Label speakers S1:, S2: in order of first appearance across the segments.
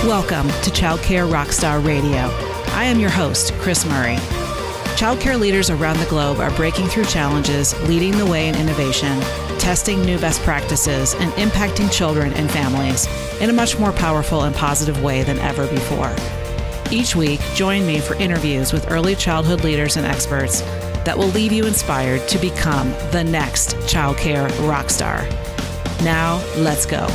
S1: Welcome to Childcare Rockstar Radio. I am your host, Chris Murray. Childcare leaders around the globe are breaking through challenges, leading the way in innovation, testing new best practices, and impacting children and families in a much more powerful and positive way than ever before. Each week, join me for interviews with early childhood leaders and experts that will leave you inspired to become the next childcare rockstar. Now, let's go.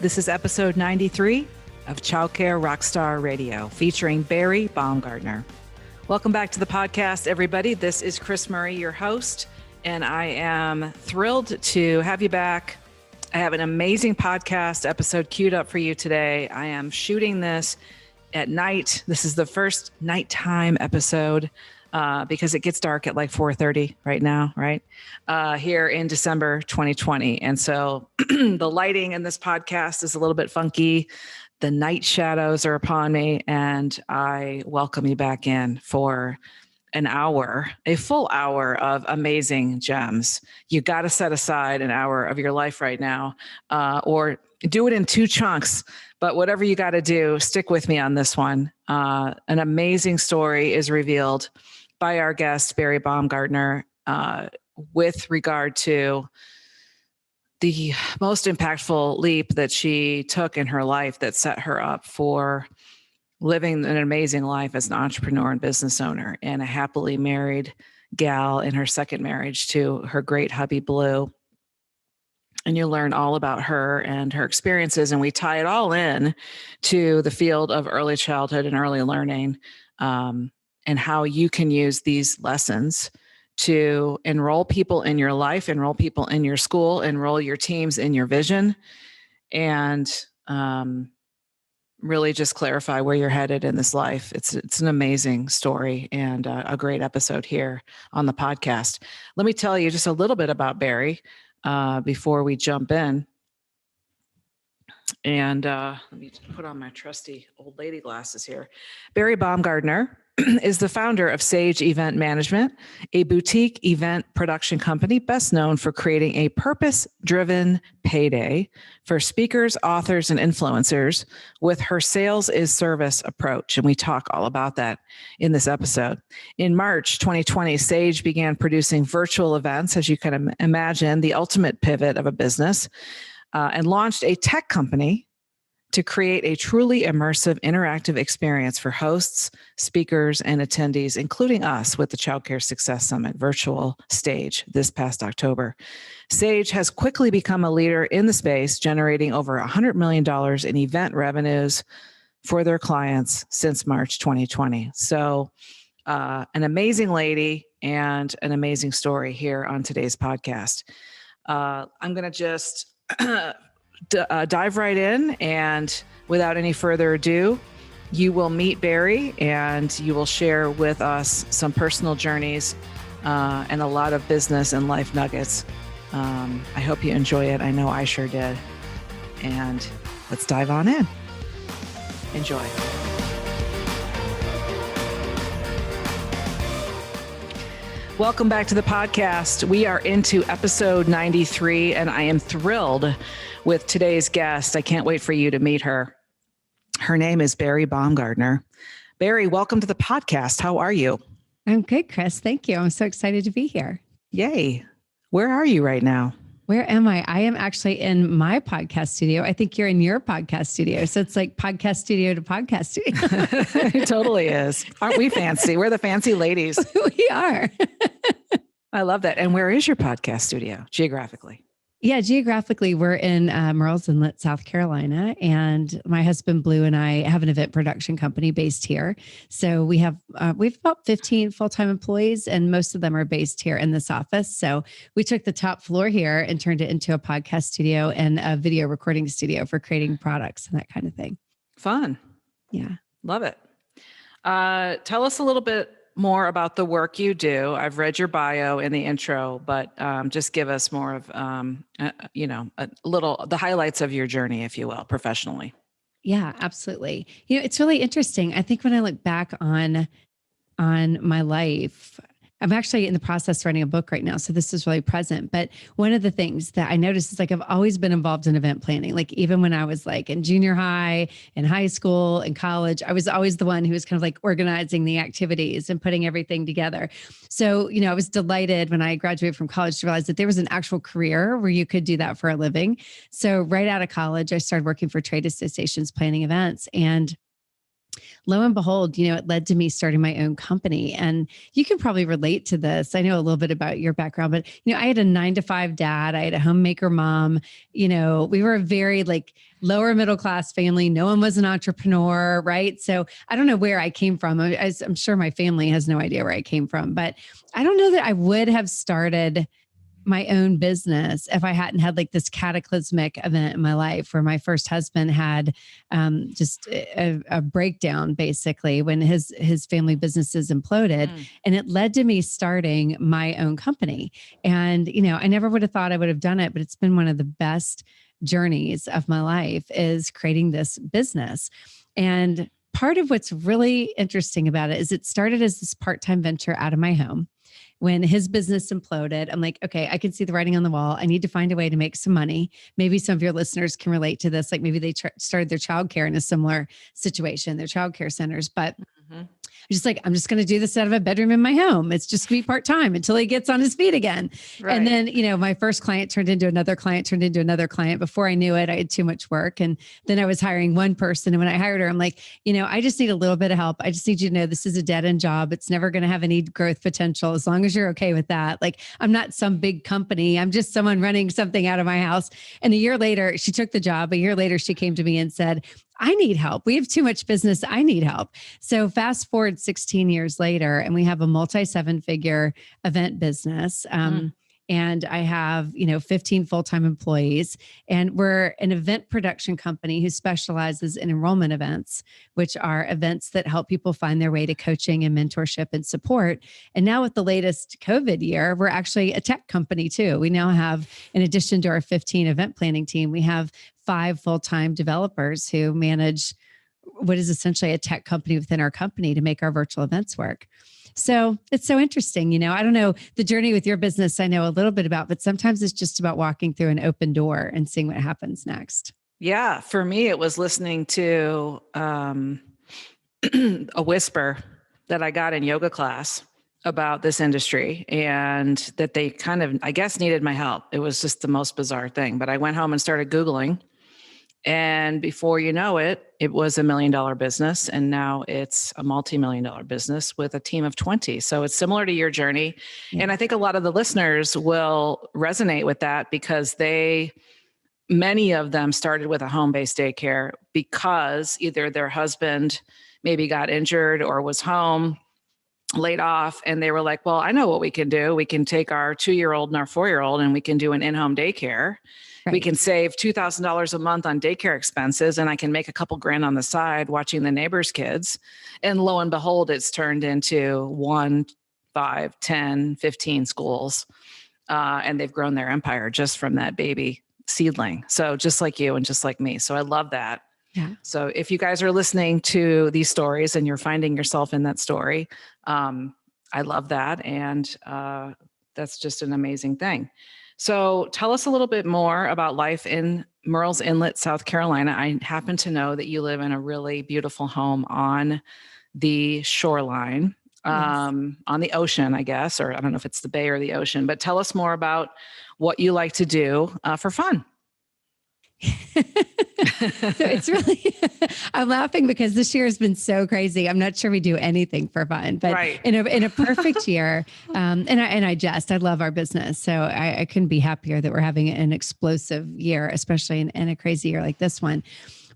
S1: This is episode 93 of Childcare Rockstar Radio, featuring Bari Baumgardner. Welcome back to the podcast, everybody. This is Chris Murray, your host, and I am thrilled to have you back. I have an amazing podcast episode queued up for you today. I am shooting this at night. This is the first nighttime episode because it gets dark at like 4:30 right now, right? Here in December 2020. And so the lighting in this podcast is a little bit funky. The night shadows are upon me, and I welcome you back in for an hour, a full hour of amazing gems. You got to set aside an hour of your life right now, or do it in two chunks. But whatever you got to do, stick with me on this one. An amazing story is revealed by our guest, Bari Baumgardner, with regard to the most impactful leap that she took in her life that set her up for living an amazing life as an entrepreneur and business owner, and a happily married gal in her second marriage to her great hubby, Blue. And you'll learn all about her and her experiences. And we tie it all in to the field of early childhood and early learning, and how you can use these lessons to enroll people in your life, enroll people in your school, enroll your teams in your vision, and really just clarify where you're headed in this life. It's an amazing story and a great episode here on the podcast. Let me tell you just a little bit about Bari before we jump in. And let me put on my trusty old lady glasses here. Bari Baumgardner is the founder of Sage Event Management, a boutique event production company best known for creating a purpose-driven payday for speakers, authors, and influencers with her sales is service approach. And we talk all about that in this episode. In March 2020, Sage began producing virtual events, as you can imagine, the ultimate pivot of a business, and launched a tech company to create a truly immersive, interactive experience for hosts, speakers, and attendees, including us with the Childcare Success Summit virtual stage this past October. Sage has quickly become a leader in the space, generating over $100 million in event revenues for their clients since March 2020. So an amazing lady and an amazing story here on today's podcast. I'm going to just dive right in, and without any further ado, you will meet Bari, and you will share with us some personal journeys and a lot of business and life nuggets. I hope you enjoy it. I know I sure did. And let's dive on in. Enjoy. Welcome back to the podcast. We are into episode 93, and I am thrilled with today's guest. I can't wait for you to meet her. Her name is Bari Baumgardner. Bari, welcome to the podcast. How are you?
S2: I'm good, Chris. Thank you. I'm so excited to be here.
S1: Yay. Where are you right now?
S2: Where am I? I am actually in my podcast studio. I think you're in your podcast studio. So it's like podcast studio to podcast studio.
S1: It totally is. Aren't we fancy? We're the fancy ladies.
S2: We are.
S1: I love that. And where is your podcast studio geographically?
S2: Yeah, geographically, we're in Merle's Inlet, South Carolina, and my husband Blue and I have an event production company based here. So we have about 15 full-time employees, and most of them are based here in this office. So we took the top floor here and turned it into a podcast studio and a video recording studio for creating products and that kind of thing.
S1: Fun.
S2: Yeah,
S1: love it. Tell us a little bit more about the work you do. I've read your bio in the intro, but just give us more of, the highlights of your journey, if you will, professionally.
S2: Yeah, absolutely. It's really interesting. I think when I look back on my life, I'm actually in the process of writing a book right now. So this is really present. But one of the things that I noticed is like, I've always been involved in event planning. Like even when I was like in junior high, in high school, in college, I was always the one who was kind of like organizing the activities and putting everything together. So, I was delighted when I graduated from college to realize that there was an actual career where you could do that for a living. So right out of college, I started working for trade associations, planning events. And lo and behold, it led to me starting my own company. And you can probably relate to this. I know a little bit about your background, but I had a 9-to-5 dad. I had a homemaker mom. We were a very like lower middle class family. No one was an entrepreneur, right? So I don't know where I came from. I'm sure my family has no idea where I came from, but I don't know that I would have started my own business if I hadn't had like this cataclysmic event in my life where my first husband had just a breakdown basically when his family businesses imploded. And it led to me starting my own company. And, I never would have thought I would have done it, but it's been one of the best journeys of my life is creating this business. And part of what's really interesting about it is it started as this part-time venture out of my home. When his business imploded, I'm like, okay, I can see the writing on the wall. I need to find a way to make some money. Maybe some of your listeners can relate to this. Like maybe they started their childcare in a similar situation, their childcare centers. But just like, I'm just going to do this out of a bedroom in my home. It's just going to be part-time until he gets on his feet again. Right. And then, my first client turned into another client. Before I knew it, I had too much work. And then I was hiring one person. And when I hired her, I'm like, I just need a little bit of help. I just need you to know this is a dead end job. It's never going to have any growth potential as long as you're okay with that. Like I'm not some big company. I'm just someone running something out of my house. And a year later, she took the job. A year later, she came to me and said, I need help. We have too much business. I need help. So fast forward 16 years later, and we have a multi-7-figure event business. And I have, 15 full-time employees, and we're an event production company who specializes in enrollment events, which are events that help people find their way to coaching and mentorship and support. And now with the latest COVID year, we're actually a tech company too. We now have, in addition to our 15 event planning team, we have 5 full-time developers who manage what is essentially a tech company within our company to make our virtual events work. So it's so interesting. I don't know the journey with your business I know a little bit about, but sometimes it's just about walking through an open door and seeing what happens next.
S1: Yeah. For me, it was listening to a whisper that I got in yoga class about this industry and that they kind of, I guess, needed my help. It was just the most bizarre thing. But I went home and started Googling. And before you know it, it was $1 million business. And now it's a multi-million-dollar business with a team of 20. So it's similar to your journey. Yeah. And I think a lot of the listeners will resonate with that because many of them started with a home-based daycare because either their husband maybe got injured or was home, laid off. And they were like, well, I know what we can do. We can take our 2-year-old and our 4-year-old and we can do an in-home daycare. Right. We can save $2,000 a month on daycare expenses, and I can make a couple grand on the side watching the neighbors' kids. And lo and behold, it's turned into 1, 5, 10, 15 schools. And they've grown their empire just from that baby seedling. So just like you and just like me. So I love that. Yeah. So if you guys are listening to these stories and you're finding yourself in that story, I love that. And that's just an amazing thing. So tell us a little bit more about life in Murrells Inlet, South Carolina. I happen to know that you live in a really beautiful home on the shoreline, on the ocean, I guess, or I don't know if it's the bay or the ocean, but tell us more about what you like to do for fun.
S2: So it's really, I'm laughing because this year has been so crazy. I'm not sure we do anything for fun, but right. in a perfect year, I love our business. So I couldn't be happier that we're having an explosive year, especially in a crazy year like this one.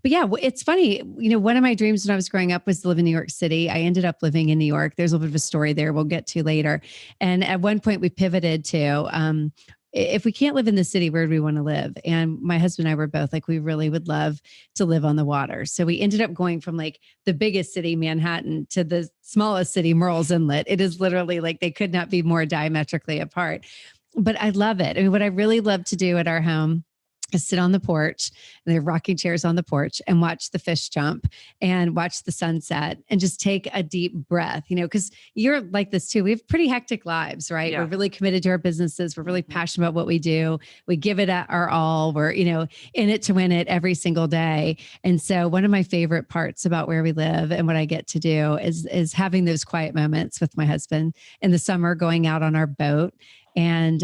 S2: But yeah, it's funny. One of my dreams when I was growing up was to live in New York City. I ended up living in New York. There's a little bit of a story there we'll get to later. And at one point we pivoted to, if we can't live in the city, where do we want to live? And my husband and I were both like, we really would love to live on the water. So we ended up going from like the biggest city, Manhattan, to the smallest city, Murrells Inlet. It is literally like they could not be more diametrically apart. But I love it. I mean, what I really love to do at our home sit on the porch, and they have rocking chairs on the porch, and watch the fish jump and watch the sunset and just take a deep breath, because you're like this too. We have pretty hectic lives, right?
S1: Yeah.
S2: We're really committed to our businesses. We're really passionate about what we do. We give it our all. We're, in it to win it every single day. And so one of my favorite parts about where we live and what I get to do is having those quiet moments with my husband in the summer, going out on our boat and,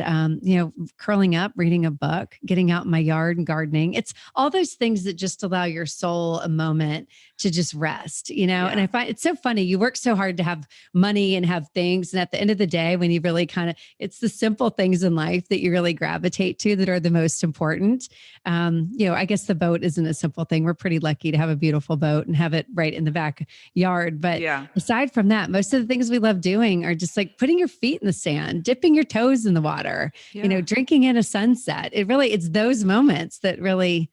S2: curling up, reading a book, getting out in my yard and gardening. It's all those things that just allow your soul a moment to just rest, and I find it's so funny. You work so hard to have money and have things. And at the end of the day, when you really it's the simple things in life that you really gravitate to that are the most important. I guess the boat isn't a simple thing. We're pretty lucky to have a beautiful boat and have it right in the backyard. But aside from that, most of the things we love doing are just like putting your feet in the sand, dipping your toes in the water, drinking in a sunset. It's those moments that really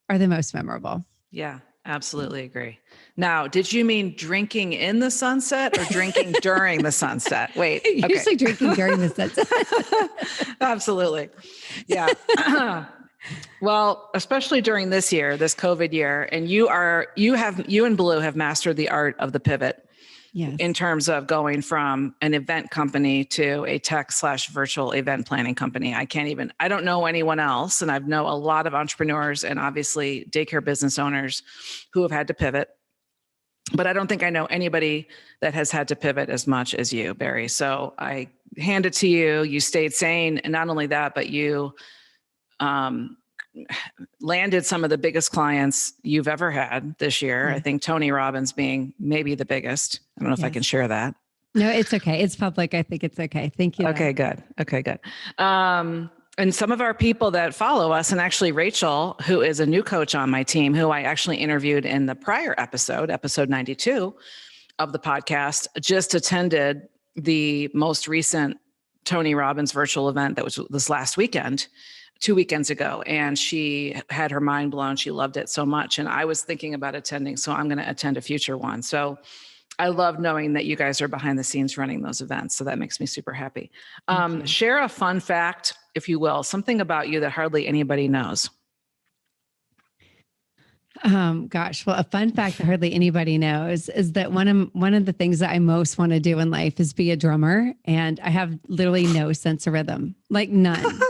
S2: are the most memorable.
S1: Yeah, absolutely agree. Now, did you mean drinking in the sunset or drinking during the sunset? Wait, okay.
S2: Usually drinking during the sunset.
S1: Absolutely. Yeah. Well, especially during this COVID year, and you and Blue have mastered the art of the pivot.
S2: Yes.
S1: In terms of going from an event company to a tech/virtual event planning company. I don't know anyone else. And I know a lot of entrepreneurs and obviously daycare business owners who have had to pivot, but I don't think I know anybody that has had to pivot as much as you, Bari. So I hand it to you. You stayed sane. And not only that, but you, landed some of the biggest clients you've ever had this year. I think Tony Robbins being maybe the biggest. I don't know if I can share that.
S2: No, it's okay. It's public. I think it's okay. Thank you.
S1: Okay, good. And some of our people that follow us, and actually Rachel, who is a new coach on my team, who I actually interviewed in the prior episode 92 of the podcast, just attended the most recent Tony Robbins virtual event that was this last weekend. 2 weekends ago, and she had her mind blown. She loved it so much. And I was thinking about attending, so I'm going to attend a future one. So I love knowing that you guys are behind the scenes running those events. So that makes me super happy. Share a fun fact, if you will, something about you that hardly anybody knows.
S2: Gosh, well, a fun fact that hardly anybody knows is that one of the things that I most want to do in life is be a drummer. And I have literally no sense of rhythm, like none.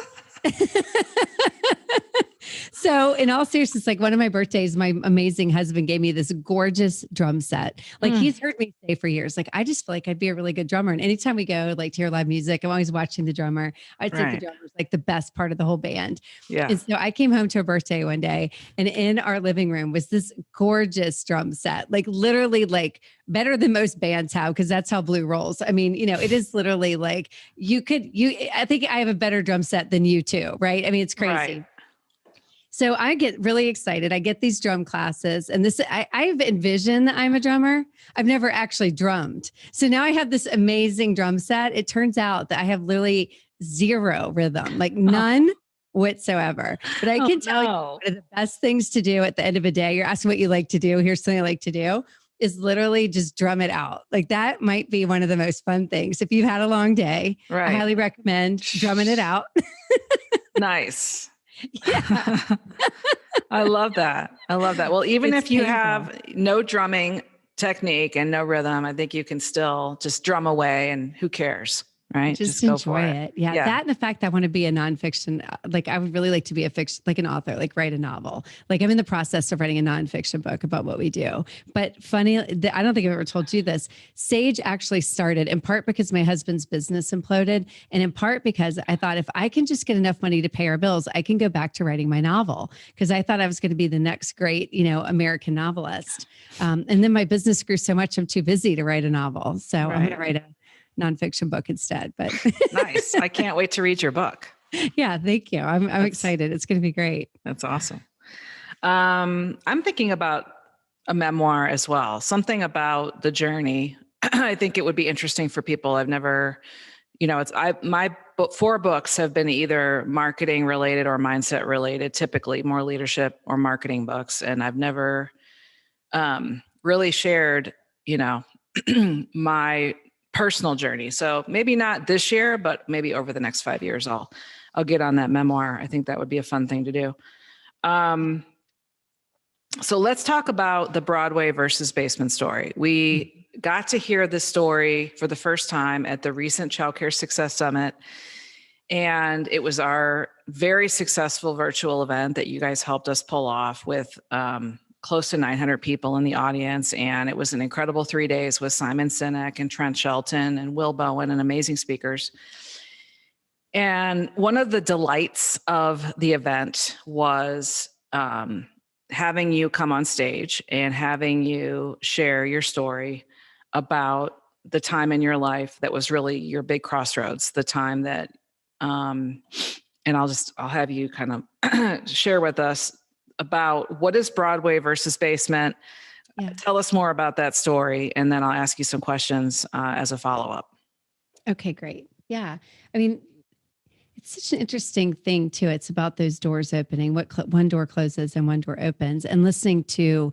S2: So in all seriousness, like one of my birthdays, my amazing husband gave me this gorgeous drum set. Like he's heard me say for years, like, I just feel like I'd be a really good drummer. And anytime we go like to hear live music, I'm always watching the drummer. I'd think the drummer's like the best part of the whole band. Yeah. And so I came home to a birthday one day, and in our living room was this gorgeous drum set, like literally like better than most bands have, because that's how Blue rolls. I mean, it is literally like I think I have a better drum set than you too, right? I mean, it's crazy. Right. So I get really excited. I get these drum classes, and I've envisioned that I'm a drummer. I've never actually drummed. So now I have this amazing drum set. It turns out that I have literally zero rhythm, like none whatsoever. But I can tell you one of the best things to do at the end of a day. You're asking what you like to do. Here's something I like to do is literally just drum it out. Like that might be one of the most fun things. If you've had a long day, I highly recommend drumming it out.
S1: Nice. Yeah. I love that. Well, even if you have no drumming technique and no rhythm, I think you can still just drum away, and who cares? Right.
S2: Just enjoy it. Yeah. That and the fact that I want to be a nonfiction, like I would really like to be like an author, like write a novel. Like I'm in the process of writing a nonfiction book about what we do. But funny, I don't think I've ever told you this. Sage actually started in part because my husband's business imploded, and in part because I thought if I can just get enough money to pay our bills, I can go back to writing my novel, because I thought I was going to be the next great, American novelist. And then my business grew so much, I'm too busy to write a novel. So I'm going to write a nonfiction book instead. But
S1: nice. I can't wait to read your book.
S2: Yeah, thank you. I'm excited. It's going to be great.
S1: That's awesome. I'm thinking about a memoir as well, something about the journey. I think it would be interesting for people. I've never, my 4 books have been either marketing related or mindset related, typically more leadership or marketing books. And I've never really shared, my personal journey. So maybe not this year, but maybe over the next 5 years, I'll get on that memoir. I think that would be a fun thing to do. So let's talk about the Broadway versus basement story. We got to hear this story for the first time at the recent Childcare Success Summit. And it was our very successful virtual event that you guys helped us pull off with close to 900 people in the audience. And it was an incredible 3 days with Simon Sinek and Trent Shelton and Will Bowen and amazing speakers. And one of the delights of the event was having you come on stage and having you share your story about the time in your life that was really your big crossroads, the time that, and I'll have you kind of share with us about what is Broadway versus basement. Yeah. Tell us more about that story, and then I'll ask you some questions as a follow-up.
S2: Okay, great. Yeah. I mean, it's such an interesting thing too. It's about those doors opening, one door closes and one door opens, and listening to,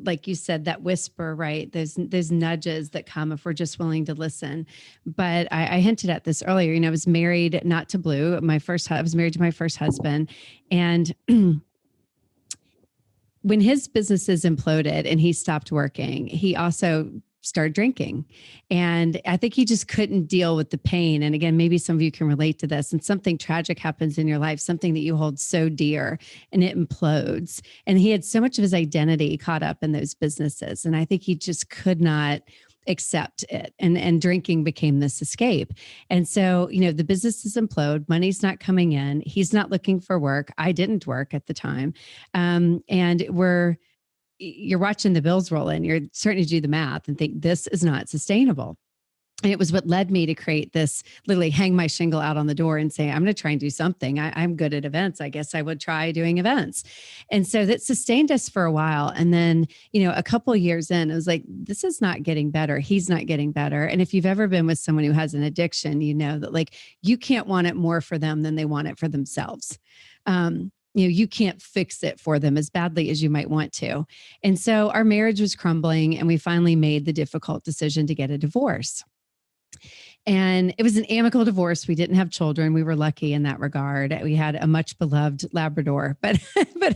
S2: like you said, that whisper, right? Those nudges that come if we're just willing to listen. But I hinted at this earlier, I was married, not to Blue. I was married to my first husband. And when his businesses imploded and he stopped working, he also started drinking. And I think he just couldn't deal with the pain. And again, maybe some of you can relate to this, and something tragic happens in your life, something that you hold so dear, and it implodes. And he had so much of his identity caught up in those businesses. And I think he just could not accept it. And drinking became this escape. And so, the businesses implode, money's not coming in. He's not looking for work. I didn't work at the time. And you're watching the bills roll in, you're starting to do the math and think this is not sustainable. And it was what led me to create this, literally hang my shingle out on the door and say, I'm going to try and do something. I'm good at events. I guess I would try doing events. And so that sustained us for a while. And then, a couple of years in, it was like, this is not getting better. He's not getting better. And if you've ever been with someone who has an addiction, you know that like, you can't want it more for them than they want it for themselves. You can't fix it for them as badly as you might want to. And so our marriage was crumbling, and we finally made the difficult decision to get a divorce. And it was an amicable divorce. We didn't have children. We were lucky in that regard. We had a much beloved Labrador, but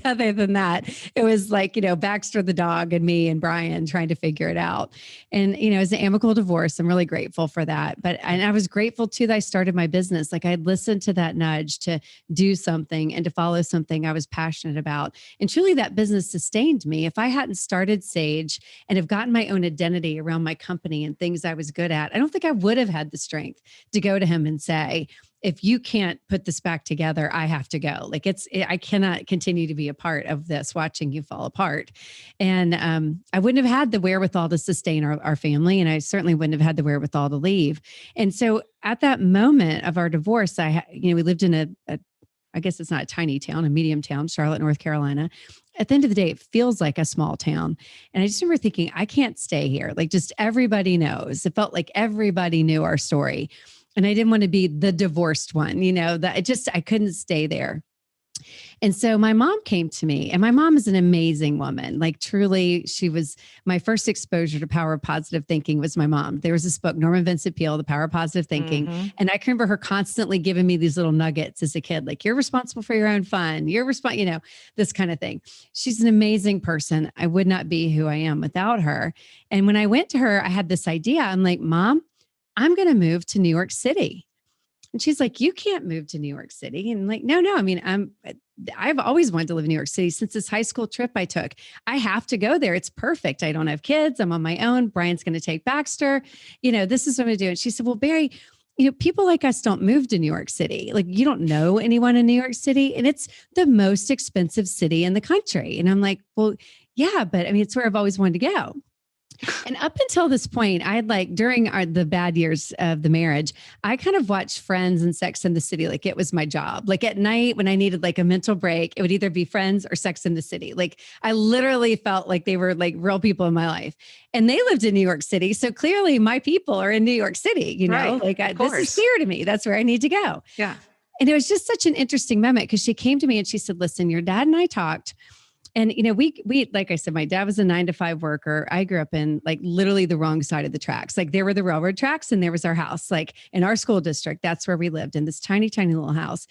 S2: other than that, it was like, Baxter the dog and me and Brian trying to figure it out. And, it was an amicable divorce. I'm really grateful for that. And I was grateful too that I started my business. Like I listened to that nudge to do something and to follow something I was passionate about. And truly that business sustained me. If I hadn't started Sage and have gotten my own identity around my company and things I was good at, I don't think I would have had the strength to go to him and say, if you can't put this back together, I have to go. Like I cannot continue to be a part of this, watching you fall apart. And I wouldn't have had the wherewithal to sustain our family. And I certainly wouldn't have had the wherewithal to leave. And so at that moment of our divorce, we lived in I guess it's not a tiny town, a medium town, Charlotte, North Carolina. At the end of the day, it feels like a small town. And I just remember thinking, I can't stay here. Like just everybody knows. It felt like everybody knew our story. And I didn't want to be the divorced one, I couldn't stay there. And so my mom came to me, and my mom is an amazing woman. Like truly, she was my first exposure to power of positive thinking was my mom. There was this book, Norman Vincent Peale, The Power of Positive Thinking. Mm-hmm. And I can remember her constantly giving me these little nuggets as a kid, like you're responsible for your own fun. You're responsible, this kind of thing. She's an amazing person. I would not be who I am without her. And when I went to her, I had this idea. I'm like, Mom, I'm going to move to New York City. And she's like, you can't move to New York City. And I'm like, no, I mean, I've always wanted to live in New York City since this high school trip I took. I have to go there. It's perfect. I don't have kids. I'm on my own. Brian's going to take Baxter. This is what I'm going to do. And she said, well, Bari, people like us don't move to New York City. Like you don't know anyone in New York City, and it's the most expensive city in the country. And I'm like, well, yeah, but I mean, it's where I've always wanted to go. And up until this point, I had during the bad years of the marriage, I kind of watched Friends and Sex and the City. Like it was my job. Like at night when I needed a mental break, it would either be Friends or Sex and the City. Like I literally felt like they were real people in my life, and they lived in New York City. So clearly my people are in New York City, right, this is clear to me. That's where I need to go.
S1: Yeah.
S2: And it was just such an interesting moment because she came to me and she said, listen, your dad and I talked. And, we, like I said, my dad was a 9-to-5 worker. I grew up in literally the wrong side of the tracks. There were the railroad tracks and there was our house, in our school district. That's where we lived in this tiny, tiny little house.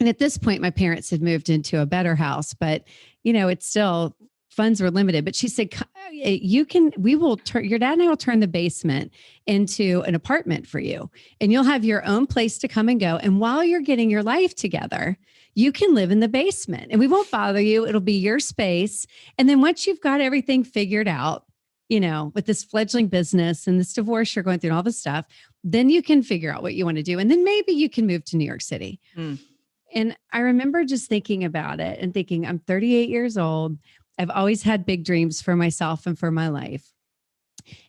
S2: And at this point, my parents had moved into a better house, but it's still, funds were limited. But she said, your dad and I will turn the basement into an apartment for you, and you'll have your own place to come and go. And while you're getting your life together, you can live in the basement and we won't bother you. It'll be your space. And then once you've got everything figured out, with this fledgling business and this divorce you're going through and all this stuff, then you can figure out what you want to do. And then maybe you can move to New York City. And I remember just thinking about it and thinking, I'm 38 years old. I've always had big dreams for myself and for my life.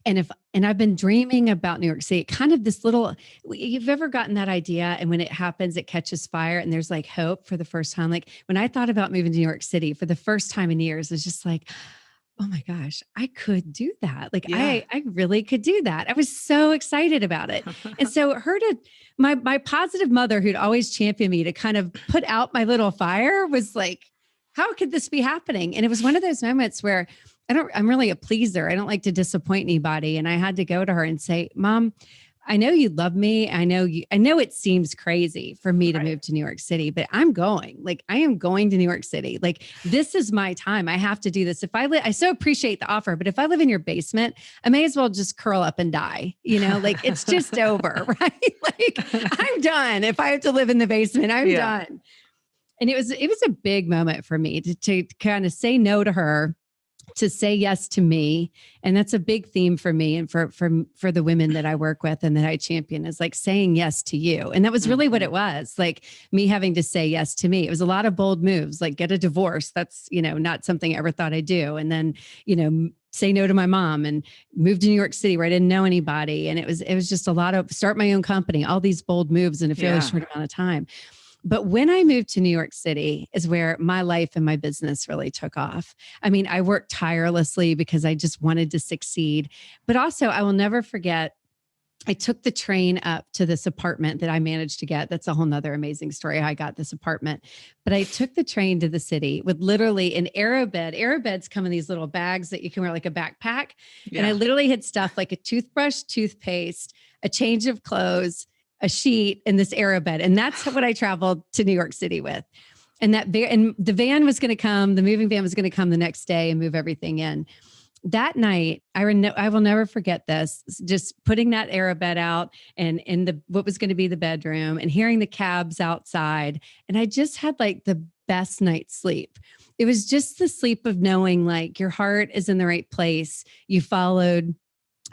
S2: And I've been dreaming about New York City, kind of this little, you've ever gotten that idea, and when it happens, it catches fire and there's like hope for the first time. Like when I thought about moving to New York City for the first time in years, it was just like, oh my gosh, I could do that. Like I really could do that. I was so excited about it. And so my positive mother, who'd always championed me to kind of put out my little fire, was like, how could this be happening? And it was one of those moments where I'm really a pleaser. I don't like to disappoint anybody. And I had to go to her and say, Mom, I know you love me. I know it seems crazy for me to move to New York City, but I'm going. Like, I am going to New York City. Like, this is my time. I have to do this. I so appreciate the offer, but if I live in your basement, I may as well just curl up and die. Like it's just over, right? Like I'm done. If I have to live in the basement, I'm done. And it was a big moment for me to kind of say no to her, to say yes to me. And that's a big theme for me and for the women that I work with and that I champion, is like saying yes to you. And that was really what it was, like me having to say yes to me. It was a lot of bold moves, like get a divorce. That's, not something I ever thought I'd do. And then, say no to my mom and move to New York City where I didn't know anybody. And it was just a lot of start my own company, all these bold moves in a fairly short amount of time. But when I moved to New York City is where my life and my business really took off. I mean, I worked tirelessly because I just wanted to succeed. But also, I will never forget, I took the train up to this apartment that I managed to get. That's a whole nother amazing story how I got this apartment. But I took the train to the city with literally an Aerobed. Aerobeds come in these little bags that you can wear like a backpack. Yeah. And I literally had stuff like a toothbrush, toothpaste, a change of clothes, a sheet, and this Aerobed. And that's what I traveled to New York City with. And the van was going to come, the moving van was going to come the next day and move everything in. That night, I will never forget this, just putting that Aerobed out and in what was going to be the bedroom and hearing the cabs outside. And I just had like the best night's sleep. It was just the sleep of knowing like your heart is in the right place. You followed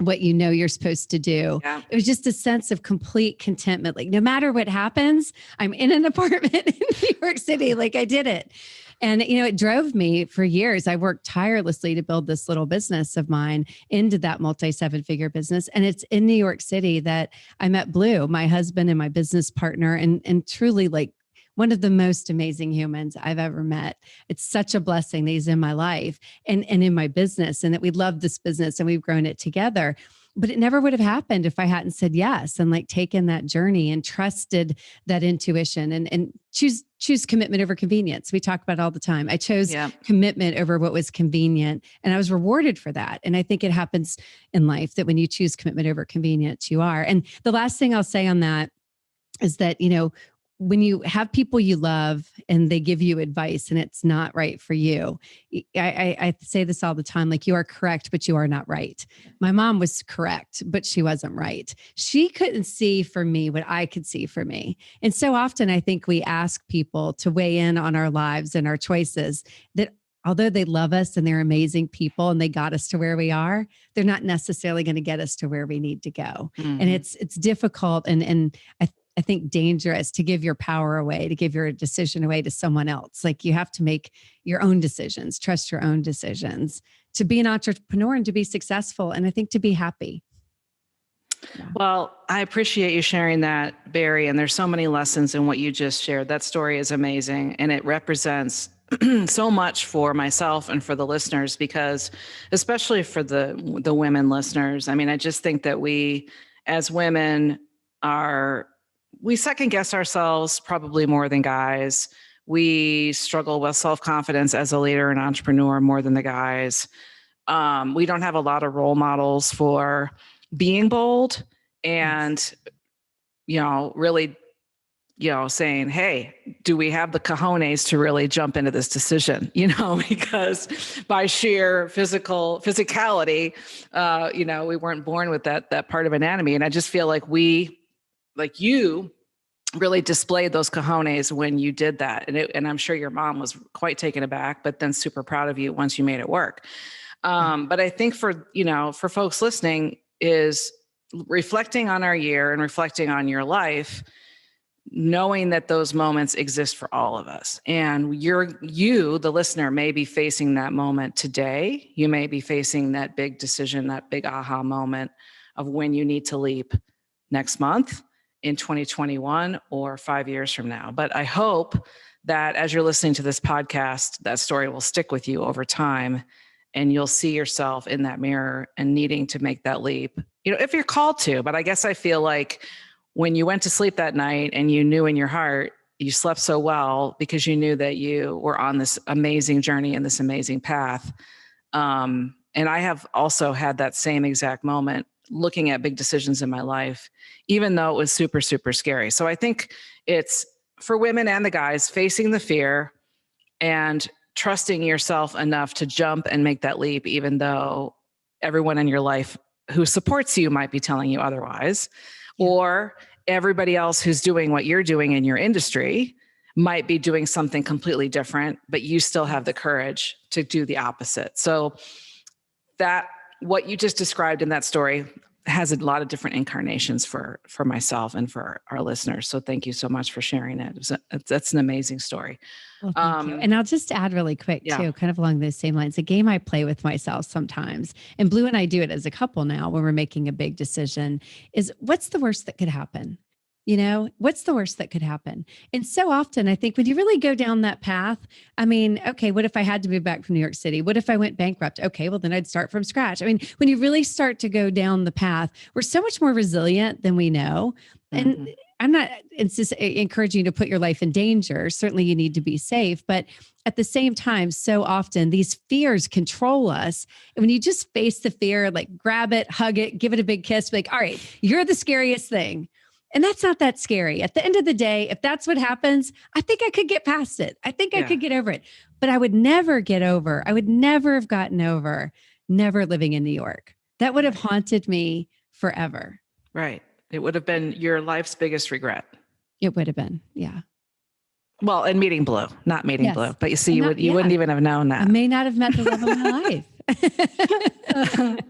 S2: what you're supposed to do. Yeah. It was just a sense of complete contentment. Like no matter what happens, I'm in an apartment in New York City. Like I did it. And, it drove me for years. I worked tirelessly to build this little business of mine into that multi-7-figure business. And it's in New York City that I met Blue, my husband and my business partner, and truly like one of the most amazing humans I've ever met. It's such a blessing that he's in my life and in my business, and that we love this business and we've grown it together. But it never would have happened if I hadn't said yes and like taken that journey and trusted that intuition and choose commitment over convenience. We talk about it all the time. I chose commitment over what was convenient, and I was rewarded for that. And I think it happens in life that when you choose commitment over convenience, you are. And the last thing I'll say on that is that, when you have people you love and they give you advice and it's not right for you, I say this all the time, like you are correct, but you are not right. My mom was correct, but she wasn't right. She couldn't see for me what I could see for me. And so often I think we ask people to weigh in on our lives and our choices that although they love us and they're amazing people and they got us to where we are, they're not necessarily going to get us to where we need to go. Mm-hmm. And it's difficult and I think dangerous to give your power away, to give your decision away to someone else. Like you have to make your own decisions, trust your own decisions to be an entrepreneur and to be successful. And I think to be happy. Yeah.
S1: Well, I appreciate you sharing that, Bari. And there's so many lessons in what you just shared. That story is amazing. And it represents so much for myself and for the listeners, because especially for the women listeners, I mean, I just think that we as women we second guess ourselves probably more than guys. We struggle with self-confidence as a leader and entrepreneur more than the guys. We don't have a lot of role models for being bold and, really saying, hey, do we have the cojones to really jump into this decision? Because by sheer physicality, we weren't born with that part of anatomy. And I just feel like you really displayed those cojones when you did that. And I'm sure your mom was quite taken aback, but then super proud of you once you made it work. But I think for folks listening is reflecting on our year and reflecting on your life, knowing that those moments exist for all of us. And you, the listener, may be facing that moment today. You may be facing that big decision, that big aha moment of when you need to leap next month, in 2021, or 5 years from now. But I hope that as you're listening to this podcast, that story will stick with you over time, and you'll see yourself in that mirror and needing to make that leap, if you're called to. But I guess I feel like when you went to sleep that night and you knew in your heart, you slept so well because you knew that you were on this amazing journey and this amazing path. And I have also had that same exact moment looking at big decisions in my life, even though it was super, super scary. So I think it's for women and the guys facing the fear and trusting yourself enough to jump and make that leap, even though everyone in your life who supports you might be telling you otherwise, or everybody else who's doing what you're doing in your industry might be doing something completely different, but you still have the courage to do the opposite. So that what you just described in that story has a lot of different incarnations for myself and for our listeners. So thank you so much for sharing it. That's an amazing story.
S2: Well, thank you. And I'll just add really quick too, kind of along those same lines, a game I play with myself sometimes, and Blue and I do it as a couple now when we're making a big decision, is what's the worst that could happen? What's the worst that could happen? And so often I think when you really go down that path, I mean, okay, what if I had to move back from New York City? What if I went bankrupt? Okay, well then I'd start from scratch. I mean, when you really start to go down the path, we're so much more resilient than we know. And I'm not encouraging you to put your life in danger. Certainly you need to be safe, but at the same time, so often these fears control us. And when you just face the fear, like grab it, hug it, give it a big kiss, be like, all right, you're the scariest thing. And that's not that scary. At the end of the day, if that's what happens, I think I could get past it. I think I could get over it. But I would never have gotten over never living in New York. That would have haunted me forever.
S1: Right. It would have been your life's biggest regret.
S2: It would have been. Yeah.
S1: Well, and meeting Blue, not meeting Blue, but you see, you wouldn't even have known that.
S2: I may not have met the love of my life.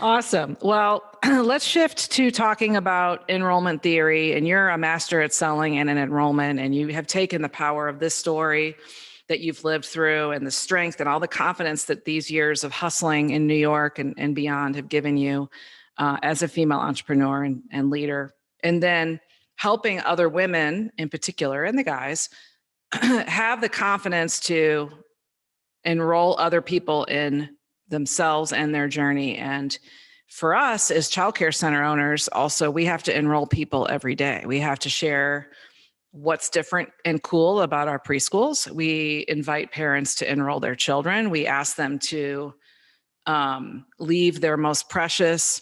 S1: Awesome. Well, let's shift to talking about enrollment theory. And you're a master at selling and an enrollment, and you have taken the power of this story that you've lived through and the strength and all the confidence that these years of hustling in New York and beyond have given you as a female entrepreneur and leader. And then helping other women in particular, and the guys, have the confidence to enroll other people in themselves and their journey. And for us as childcare center owners, also, we have to enroll people every day. We have to share what's different and cool about our preschools. We invite parents to enroll their children. We ask them to leave their most precious,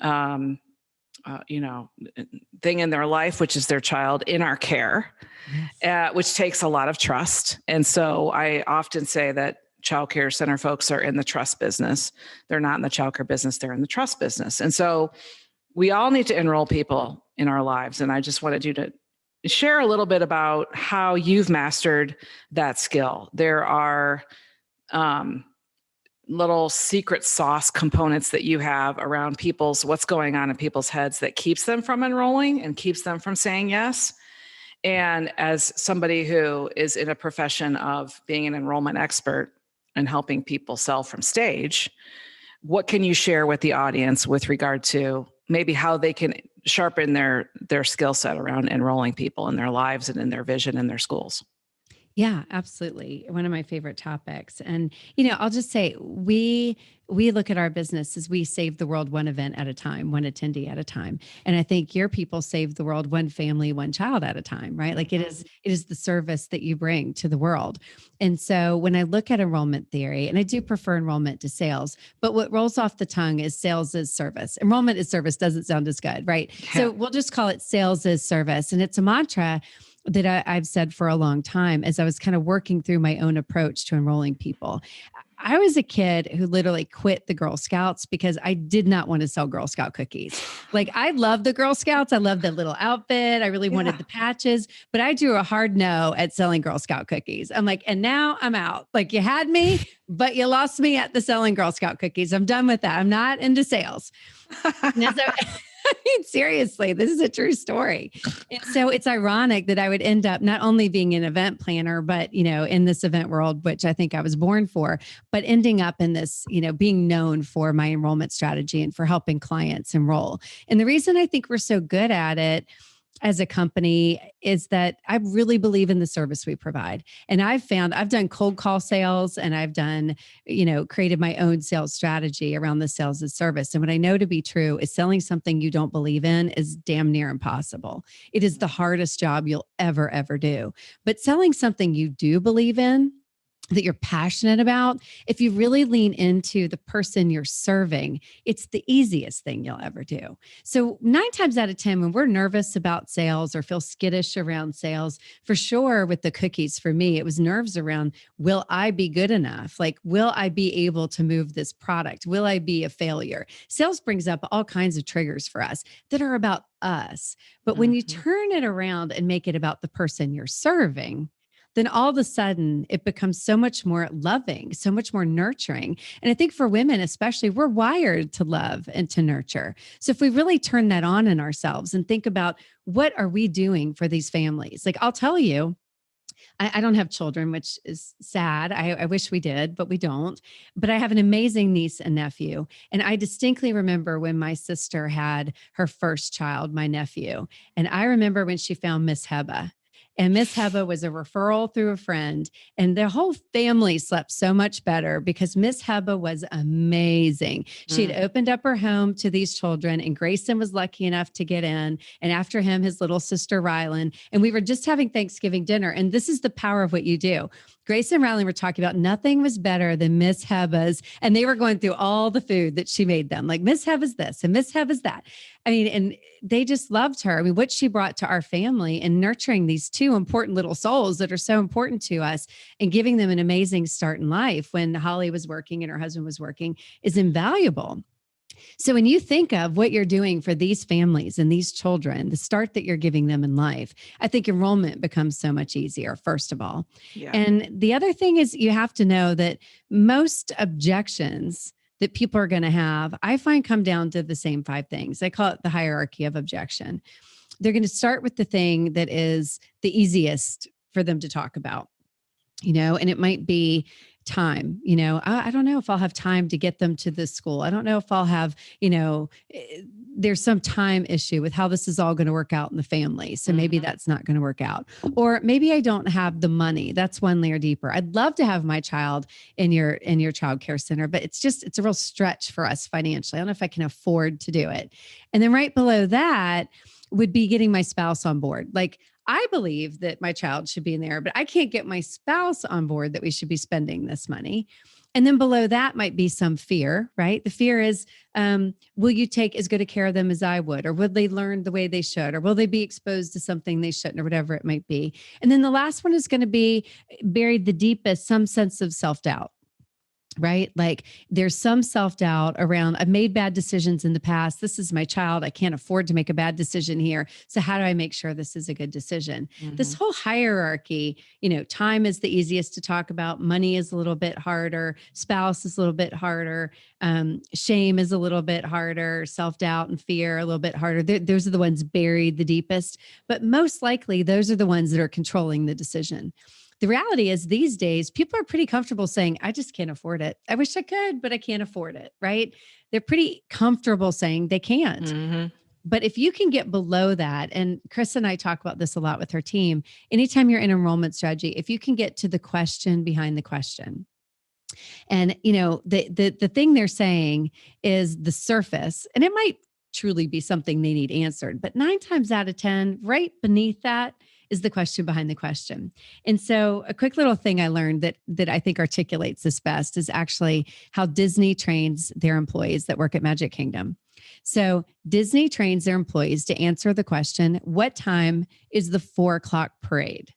S1: thing in their life, which is their child, in our care, which takes a lot of trust. And so I often say that childcare center folks are in the trust business. They're not in the childcare business. They're in the trust business. And so we all need to enroll people in our lives. And I just wanted you to share a little bit about how you've mastered that skill. There are little secret sauce components that you have around what's going on in people's heads that keeps them from enrolling and keeps them from saying yes. And as somebody who is in a profession of being an enrollment expert and helping people sell from stage, what can you share with the audience with regard to maybe how they can sharpen their skill set around enrolling people in their lives and in their vision in their schools?
S2: Yeah, absolutely. One of my favorite topics. And, I'll just say we look at our business as we save the world one event at a time, one attendee at a time. And I think your people save the world one family, one child at a time, right? Like it is the service that you bring to the world. And so when I look at enrollment theory, and I do prefer enrollment to sales, but what rolls off the tongue is sales is service. Enrollment is service doesn't sound as good, right?
S1: Yeah.
S2: So we'll just call it sales is service. And it's a mantra that I've said for a long time as I was kind of working through my own approach to enrolling people. I was a kid who literally quit the Girl Scouts because I did not want to sell Girl Scout cookies. Like I love the Girl Scouts. I love the little outfit. I really wanted the patches, but I drew a hard no at selling Girl Scout cookies. I'm like, and now I'm out. Like you had me, but you lost me at the selling Girl Scout cookies. I'm done with that. I'm not into sales. Now, so, I mean, seriously, this is a true story. And so it's ironic that I would end up not only being an event planner, but, in this event world, which I think I was born for, but ending up in this, being known for my enrollment strategy and for helping clients enroll. And the reason I think we're so good at it as a company is that I really believe in the service we provide. And I've done cold call sales and I've done, created my own sales strategy around the sales as service. And what I know to be true is selling something you don't believe in is damn near impossible. It is the hardest job you'll ever do. But selling something you do believe in, that you're passionate about, if you really lean into the person you're serving, it's the easiest thing you'll ever do. So 9 times out of 10, when we're nervous about sales or feel skittish around sales, for sure with the cookies, for me, it was nerves around, will I be good enough? Like, will I be able to move this product? Will I be a failure? Sales brings up all kinds of triggers for us that are about us. But when you turn it around and make it about the person you're serving, then all of a sudden it becomes so much more loving, so much more nurturing. And I think for women, especially, we're wired to love and to nurture. So if we really turn that on in ourselves and think about what are we doing for these families? Like I'll tell you, I don't have children, which is sad. I wish we did, but we don't. But I have an amazing niece and nephew. And I distinctly remember when my sister had her first child, my nephew. And I remember when she found Miss Heba. And Miss Heba was a referral through a friend. And the whole family slept so much better because Miss Heba was amazing. She had opened up her home to these children, and Grayson was lucky enough to get in. And after him, his little sister, Rylan. And we were just having Thanksgiving dinner. And this is the power of what you do. Grace and Rylan were talking about nothing was better than Miss Heba's. And they were going through all the food that she made them. Like Miss Heba's this and Miss Heba's that. I mean, and they just loved her. I mean, what she brought to our family and nurturing these 2 important little souls that are so important to us and giving them an amazing start in life when Holly was working and her husband was working is invaluable. So when you think of what you're doing for these families and these children, the start that you're giving them in life, I think enrollment becomes so much easier, first of all. Yeah. And the other thing is you have to know that most objections that people are going to have, I find come down to the same 5 things. I call it the hierarchy of objection. They're going to start with the thing that is the easiest for them to talk about, and it might be time. I don't know if I'll have time to get them to this school. I don't know if I'll have, there's some time issue with how this is all going to work out in the family. So maybe that's not going to work out. Or maybe I don't have the money. That's one layer deeper. I'd love to have my child in your child care center, but it's a real stretch for us financially. I don't know if I can afford to do it. And then right below that would be getting my spouse on board. Like, I believe that my child should be in there, but I can't get my spouse on board that we should be spending this money. And then below that might be some fear, right? The fear is, will you take as good a care of them as I would? Or would they learn the way they should? Or will they be exposed to something they shouldn't, or whatever it might be? And then the last one is going to be buried the deepest, some sense of self-doubt. Right? Like there's some self-doubt around, I've made bad decisions in the past. This is my child. I can't afford to make a bad decision here. So how do I make sure this is a good decision? This whole hierarchy, time is the easiest to talk about. Money is a little bit harder. Spouse is a little bit harder. Shame is a little bit harder. Self-doubt and fear a little bit harder. Those are the ones buried the deepest, but most likely those are the ones that are controlling the decision. The reality is these days, people are pretty comfortable saying, I just can't afford it. I wish I could, but I can't afford it, right? They're pretty comfortable saying they can't. But if you can get below that, and Chris and I talk about this a lot with her team, anytime you're in enrollment strategy, if you can get to the question behind the question. And, the thing they're saying is the surface, and it might truly be something they need answered, but 9 times out of 10, right beneath that is the question behind the question. And so a quick little thing I learned that I think articulates this best is actually how Disney trains their employees that work at Magic Kingdom. So Disney trains their employees to answer the question, what time is the 4:00 parade?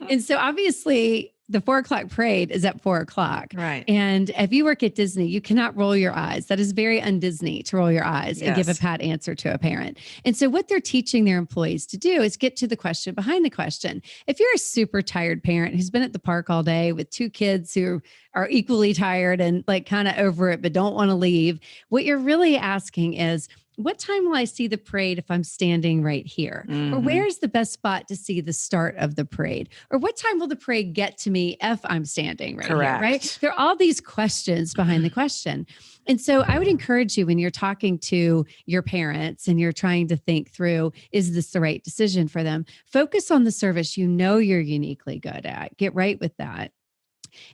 S2: And so obviously the 4:00 parade is at 4:00.
S1: Right.
S2: And if you work at Disney, you cannot roll your eyes. That is very un-Disney to roll your eyes and give a pat answer to a parent. And so what they're teaching their employees to do is get to the question behind the question. If you're a super tired parent who's been at the park all day with 2 kids who are equally tired and like kind of over it, but don't want to leave, what you're really asking is, what time will I see the parade if I'm standing right here? Mm-hmm. Or where's the best spot to see the start of the parade? Or what time will the parade get to me if I'm standing right here, right? There are all these questions behind the question. And so I would encourage you when you're talking to your parents and you're trying to think through, is this the right decision for them? Focus on the service you're uniquely good at. Get right with that.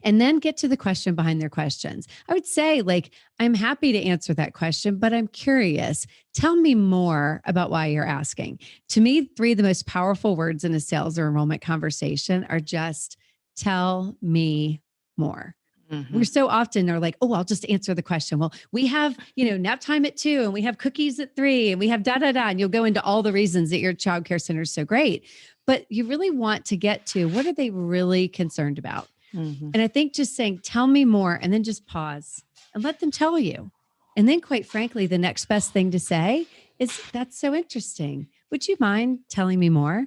S2: And then get to the question behind their questions. I would say, I'm happy to answer that question, but I'm curious. Tell me more about why you're asking. To me, 3 of the most powerful words in a sales or enrollment conversation are just tell me more. Mm-hmm. We're so often are like, oh, I'll just answer the question. Well, we have, nap time at 2 and we have cookies at 3 and we have and you'll go into all the reasons that your childcare center is so great. But you really want to get to what are they really concerned about? Mm-hmm. And I think just saying, tell me more, and then just pause and let them tell you. And then quite frankly, the next best thing to say is, that's so interesting. Would you mind telling me more?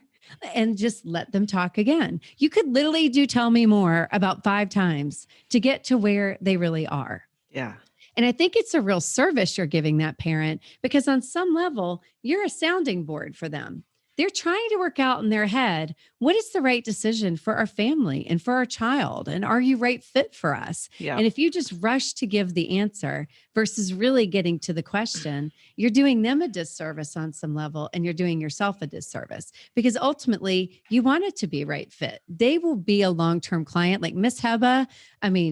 S2: And just let them talk again. You could literally do tell me more about 5 times to get to where they really are.
S1: Yeah.
S2: And I think it's a real service you're giving that parent, because on some level, you're a sounding board for them. They're trying to work out in their head, what is the right decision for our family and for our child? And are you right fit for us? Yeah. And if you just rush to give the answer versus really getting to the question, you're doing them a disservice on some level, and you're doing yourself a disservice, because ultimately you want it to be right fit. They will be a long-term client. Like Miss Heba,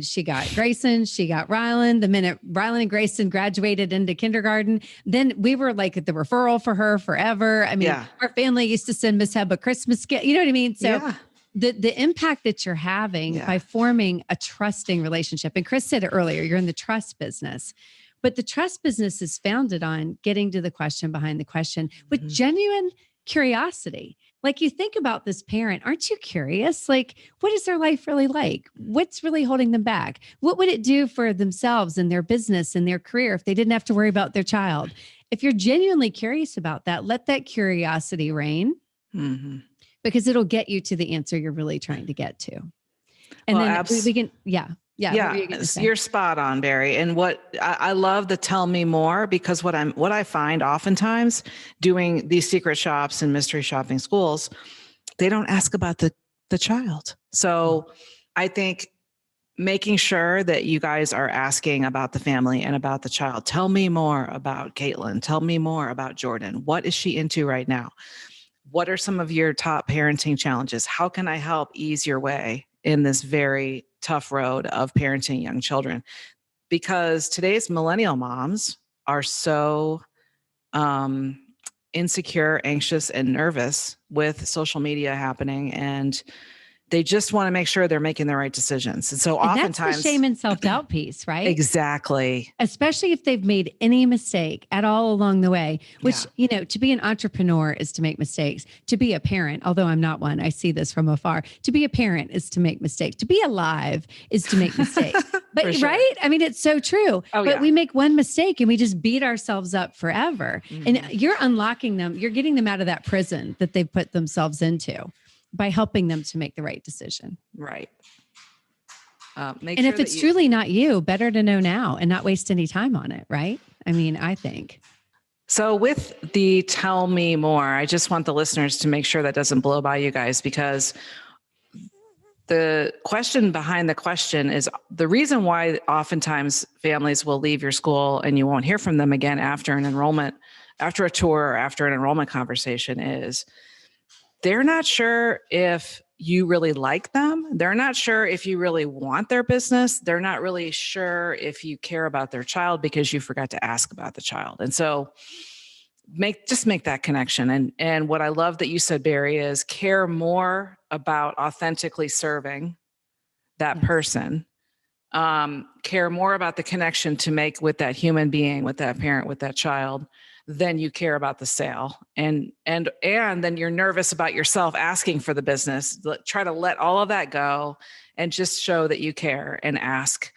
S2: she got Grayson, she got Rylan. The minute Rylan and Grayson graduated into kindergarten, then we were like the referral for her forever. Our family used to send Miss Heba Christmas gift. You know what I mean? So the impact that you're having by forming a trusting relationship. And Chris said it earlier, you're in the trust business. But the trust business is founded on getting to the question behind the question with genuine curiosity. Like, you think about this parent, aren't you curious? Like, what is their life really like? What's really holding them back? What would it do for themselves and their business and their career if they didn't have to worry about their child? If you're genuinely curious about that, let that curiosity reign, because it'll get you to the answer you're really trying to get to. And then we can,
S1: Yeah, you're spot on, Bari. And what I love the tell me more, because what I find oftentimes doing these secret shops and mystery shopping schools, they don't ask about the child. So I think making sure that you guys are asking about the family and about the child. Tell me more about Caitlin. Tell me more about Jordan. What is she into right now? What are some of your top parenting challenges? How can I help ease your way in this very tough road of parenting young children? Because today's millennial moms are so insecure, anxious, and nervous with social media happening, and they just want to make sure they're making the right decisions. And so oftentimes
S2: that's the shame and self-doubt piece, right?
S1: Exactly.
S2: Especially if they've made any mistake at all along the way, which, to be an entrepreneur is to make mistakes. To be a parent, although I'm not one, I see this from afar. To be a parent is to make mistakes. To be alive is to make mistakes. But sure. Right? It's so true. But we make one mistake and we just beat ourselves up forever. And you're unlocking them. You're getting them out of that prison that they've put themselves into by helping them to make the right decision.
S1: Right.
S2: If it's truly not you, better to know now and not waste any time on it. Right. I think.
S1: So with the tell me more, I just want the listeners to make sure that doesn't blow by you guys, because the question behind the question is the reason why oftentimes families will leave your school and you won't hear from them again after an enrollment, after a tour, or after an enrollment conversation is they're not sure if you really like them. They're not sure if you really want their business. They're not really sure if you care about their child because you forgot to ask about the child. And so make that connection. And what I love that you said, Bari, is care more about authentically serving that person, care more about the connection to make with that human being, with that parent, with that child, than you care about the sale. And then you're nervous about yourself asking for the business. Try to let all of that go and just show that you care and ask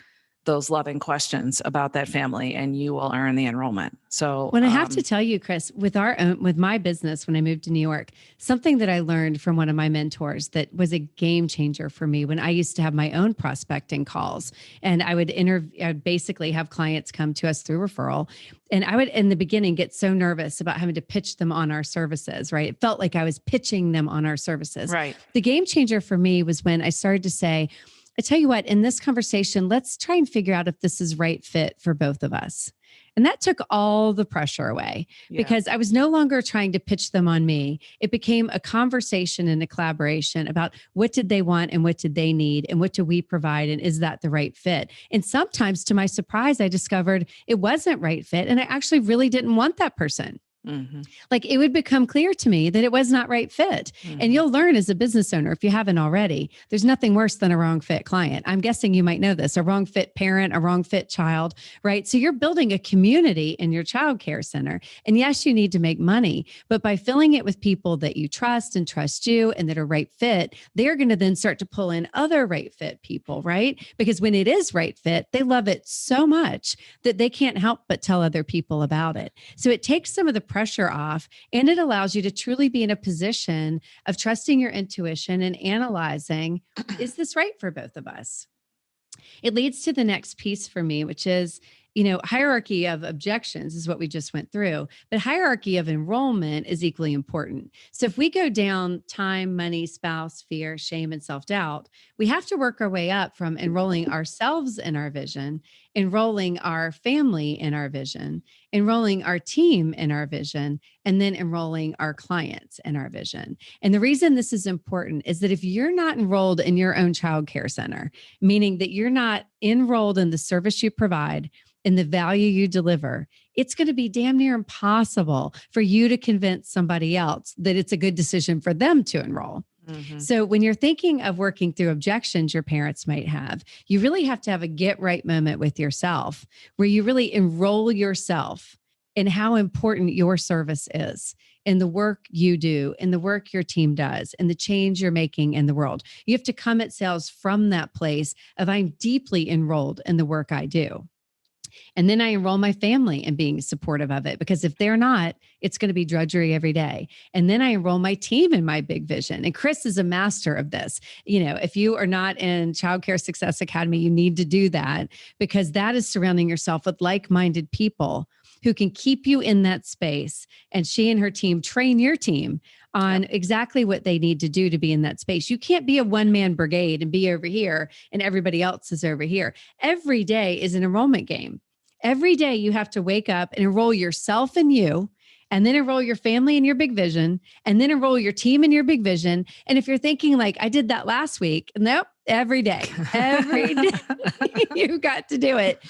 S1: those loving questions about that family, and you will earn the enrollment. So
S2: when I have to tell you, Chris, with my business, when I moved to New York, something that I learned from one of my mentors that was a game changer for me when I used to have my own prospecting calls, and I'd basically have clients come to us through referral. And I would, in the beginning, get so nervous about having to pitch them on our services, right? It felt like I was pitching them on our services.
S1: Right.
S2: The game changer for me was when I started to say, I tell you what, in this conversation, let's try and figure out if this is right fit for both of us. And that took all the pressure away because I was no longer trying to pitch them on me. It became a conversation and a collaboration about what did they want and what did they need and what do we provide and is that the right fit? And sometimes to my surprise, I discovered it wasn't right fit and I actually really didn't want that person. Mm-hmm. Like it would become clear to me that it was not right fit. Mm-hmm. And you'll learn as a business owner, if you haven't already, there's nothing worse than a wrong fit client. I'm guessing you might know this, a wrong fit parent, a wrong fit child, right? So you're building a community in your childcare center. And yes, you need to make money, but by filling it with people that you trust and trust you and that are right fit, they're going to then start to pull in other right fit people, right? Because when it is right fit, they love it so much that they can't help but tell other people about it. So it takes some of the pressure off, and it allows you to truly be in a position of trusting your intuition and analyzing, is this right for both of us? It leads to the next piece for me, which is, hierarchy of objections is what we just went through, but hierarchy of enrollment is equally important. So if we go down time, money, spouse, fear, shame, and self-doubt, we have to work our way up from enrolling ourselves in our vision, enrolling our family in our vision, enrolling our team in our vision, and then enrolling our clients in our vision. And the reason this is important is that if you're not enrolled in your own child care center, meaning that you're not enrolled in the service you provide, and the value you deliver, it's going to be damn near impossible for you to convince somebody else that it's a good decision for them to enroll. Mm-hmm. So when you're thinking of working through objections your parents might have, you really have to have a get right moment with yourself where you really enroll yourself in how important your service is in the work you do, in the work your team does, and the change you're making in the world. You have to come at sales from that place of I'm deeply enrolled in the work I do. And then I enroll my family in being supportive of it, because if they're not, it's going to be drudgery every day. And then I enroll my team in my big vision. And Chris is a master of this. If you are not in Child Care Success Academy, you need to do that, because that is surrounding yourself with like-minded people who can keep you in that space. And she and her team train your team on exactly what they need to do to be in that space. You can't be a one-man brigade and be over here and everybody else is over here. Every day is an enrollment game. Every day you have to wake up and enroll yourself and you, and then enroll your family in your big vision, and then enroll your team in your big vision. And if you're thinking like, I did that last week, nope, every day you've got to do it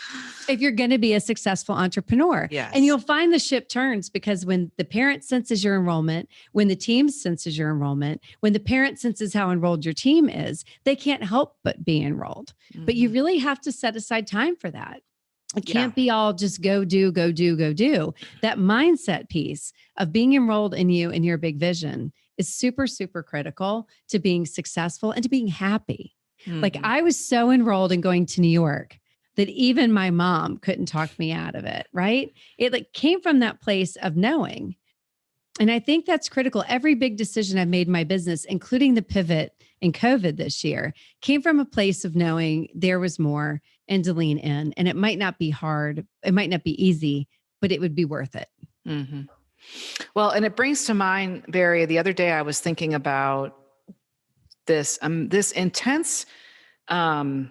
S2: if you're going to be a successful entrepreneur.
S1: Yes.
S2: And you'll find the ship turns, because when the parent senses your enrollment, when the team senses your enrollment, when the parent senses how enrolled your team is, they can't help but be enrolled. Mm-hmm. But you really have to set aside time for that. It can't be all just go do. That mindset piece of being enrolled in you and your big vision is super, super critical to being successful and to being happy. Mm-hmm. Like I was so enrolled in going to New York that even my mom couldn't talk me out of it, right? It came from that place of knowing. And I think that's critical. Every big decision I've made in my business, including the pivot in COVID this year, came from a place of knowing there was more and to lean in. And it might not be hard. It might not be easy, but it would be worth it.
S1: Mm-hmm. Well, and it brings to mind, Bari, the other day I was thinking about this intense, the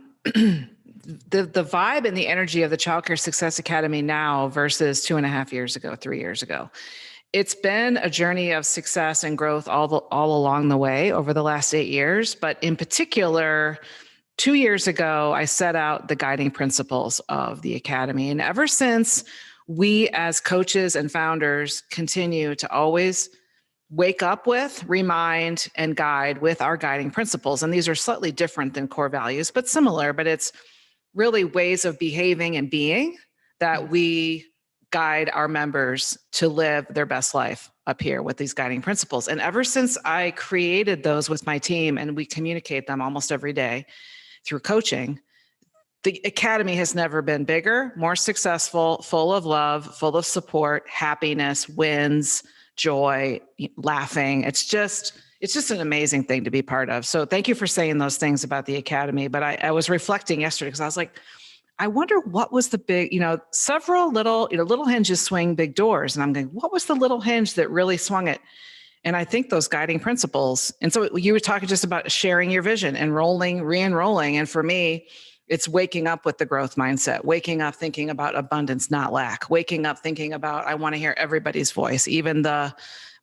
S1: vibe and the energy of the Child Care Success Academy now versus 2.5 years ago, 3 years ago. It's been a journey of success and growth all along the way over the last 8 years. But in particular, 2 years ago, I set out the guiding principles of the Academy. And ever since, we as coaches and founders continue to always wake up with, remind, and guide with our guiding principles. And these are slightly different than core values, but similar. But it's really ways of behaving and being that we guide our members to live their best life up here with these guiding principles. And ever since I created those with my team, and we communicate them almost every day through coaching, the Academy has never been bigger, more successful, full of love, full of support, happiness, wins, joy, laughing. It's just an amazing thing to be part of. So thank you for saying those things about the Academy. But I was reflecting yesterday because I was like, I wonder what was the big, several little hinges swing big doors. And I'm going, what was the little hinge that really swung it? And I think those guiding principles. And so you were talking just about sharing your vision, enrolling, re-enrolling. And for me, it's waking up with the growth mindset, waking up thinking about abundance, not lack, waking up thinking about, I want to hear everybody's voice, even the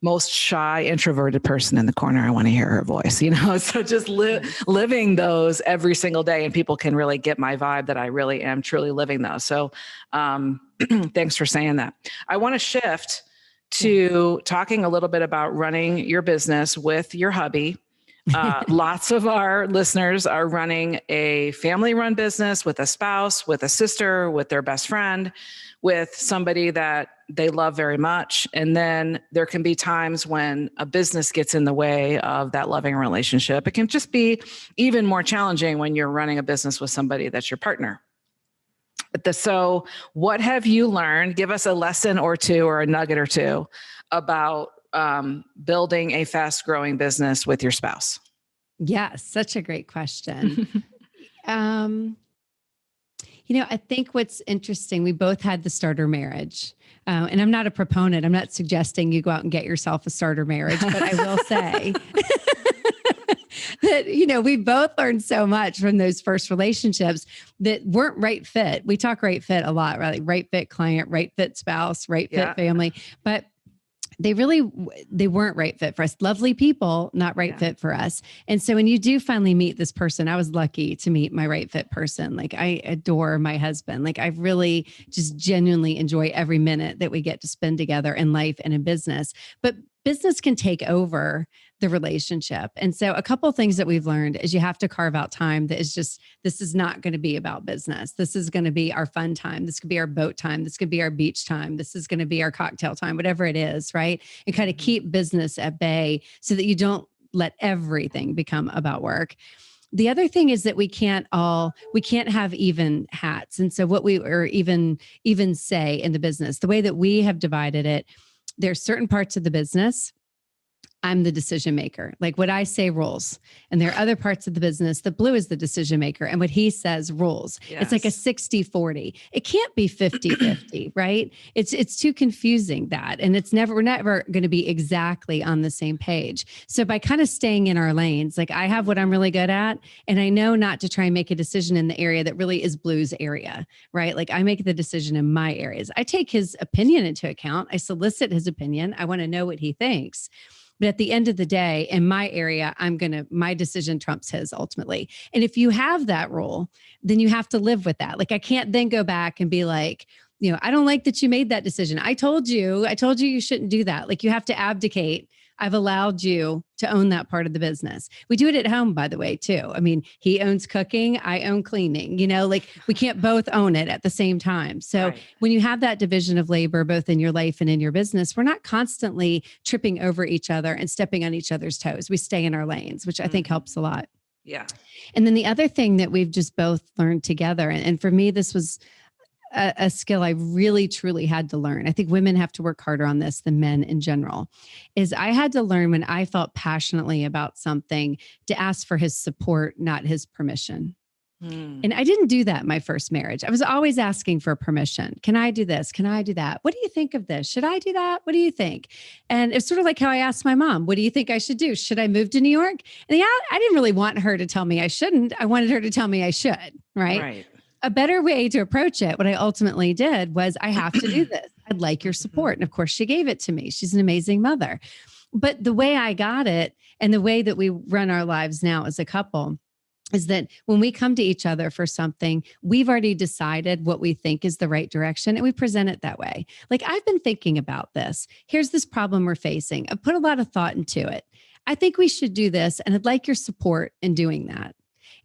S1: most shy, introverted person in the corner. I want to hear her voice, so just living those every single day. And people can really get my vibe that I really am truly living those. So thanks for saying that. I want to shift to talking a little bit about running your business with your hubby. Lots of our listeners are running a family-run business with a spouse, with a sister, with their best friend, with somebody that they love very much. And then there can be times when a business gets in the way of that loving relationship. It can just be even more challenging when you're running a business with somebody that's your partner. So what have you learned? Give us a lesson or two or a nugget or two about building a fast-growing business with your spouse.
S2: Yeah, such a great question. I think what's interesting, we both had the starter marriage. And I'm not a proponent. I'm not suggesting you go out and get yourself a starter marriage, but I will say that, we both learned so much from those first relationships that weren't right fit. We talk right fit a lot, right? Like right fit client, right fit spouse, right fit family, but they weren't right fit for us. Lovely people, not right fit for us. And so when you do finally meet this person, I was lucky to meet my right fit person. Like I adore my husband. Like I really just genuinely enjoy every minute that we get to spend together in life and in business. But business can take over the relationship. And so a couple of things that we've learned is you have to carve out time that is just, this is not going to be about business. This is going to be our fun time. This could be our boat time. This could be our beach time. This is going to be our cocktail time, whatever it is, right? And kind of keep business at bay so that you don't let everything become about work. The other thing is that we can't have even hats. And so what we or even say in the business, the way that we have divided it, there's certain parts of the business I'm the decision maker. Like what I say rules. And there are other parts of the business that Blue is the decision maker. And what he says rules. Yes. It's like a 60-40. It can't be 50-50, right? It's too confusing that. And we're never going to be exactly on the same page. So by kind of staying in our lanes, like I have what I'm really good at, and I know not to try and make a decision in the area that really is Blue's area, right? Like I make the decision in my areas. I take his opinion into account. I solicit his opinion. I want to know what he thinks. But at the end of the day, in my area, my decision trumps his ultimately. And if you have that rule, then you have to live with that. Like I can't then go back and be like, I don't like that you made that decision. I told you you shouldn't do that. Like you have to abdicate. I've allowed you to own that part of the business. We do it at home, by the way, too. I mean, he owns cooking, I own cleaning, like we can't both own it at the same time. So when you have that division of labor, both in your life and in your business, we're not constantly tripping over each other and stepping on each other's toes. We stay in our lanes, which I think helps a lot.
S1: Yeah.
S2: And then the other thing that we've just both learned together, and for me, this was a skill I really, truly had to learn. I think women have to work harder on this than men in general, is I had to learn when I felt passionately about something to ask for his support, not his permission.
S1: Mm.
S2: And I didn't do that in my first marriage. I was always asking for permission. Can I do this? Can I do that? What do you think of this? Should I do that? What do you think? And it's sort of like how I asked my mom, what do you think I should do? Should I move to New York? And yeah, I didn't really want her to tell me I shouldn't. I wanted her to tell me I should, right?
S1: Right.
S2: A better way to approach it, what I ultimately did was, I have to do this. I'd like your support. And of course, she gave it to me. She's an amazing mother. But the way I got it and the way that we run our lives now as a couple is that when we come to each other for something, we've already decided what we think is the right direction, and we present it that way. Like, I've been thinking about this. Here's this problem we're facing. I've put a lot of thought into it. I think we should do this, and I'd like your support in doing that.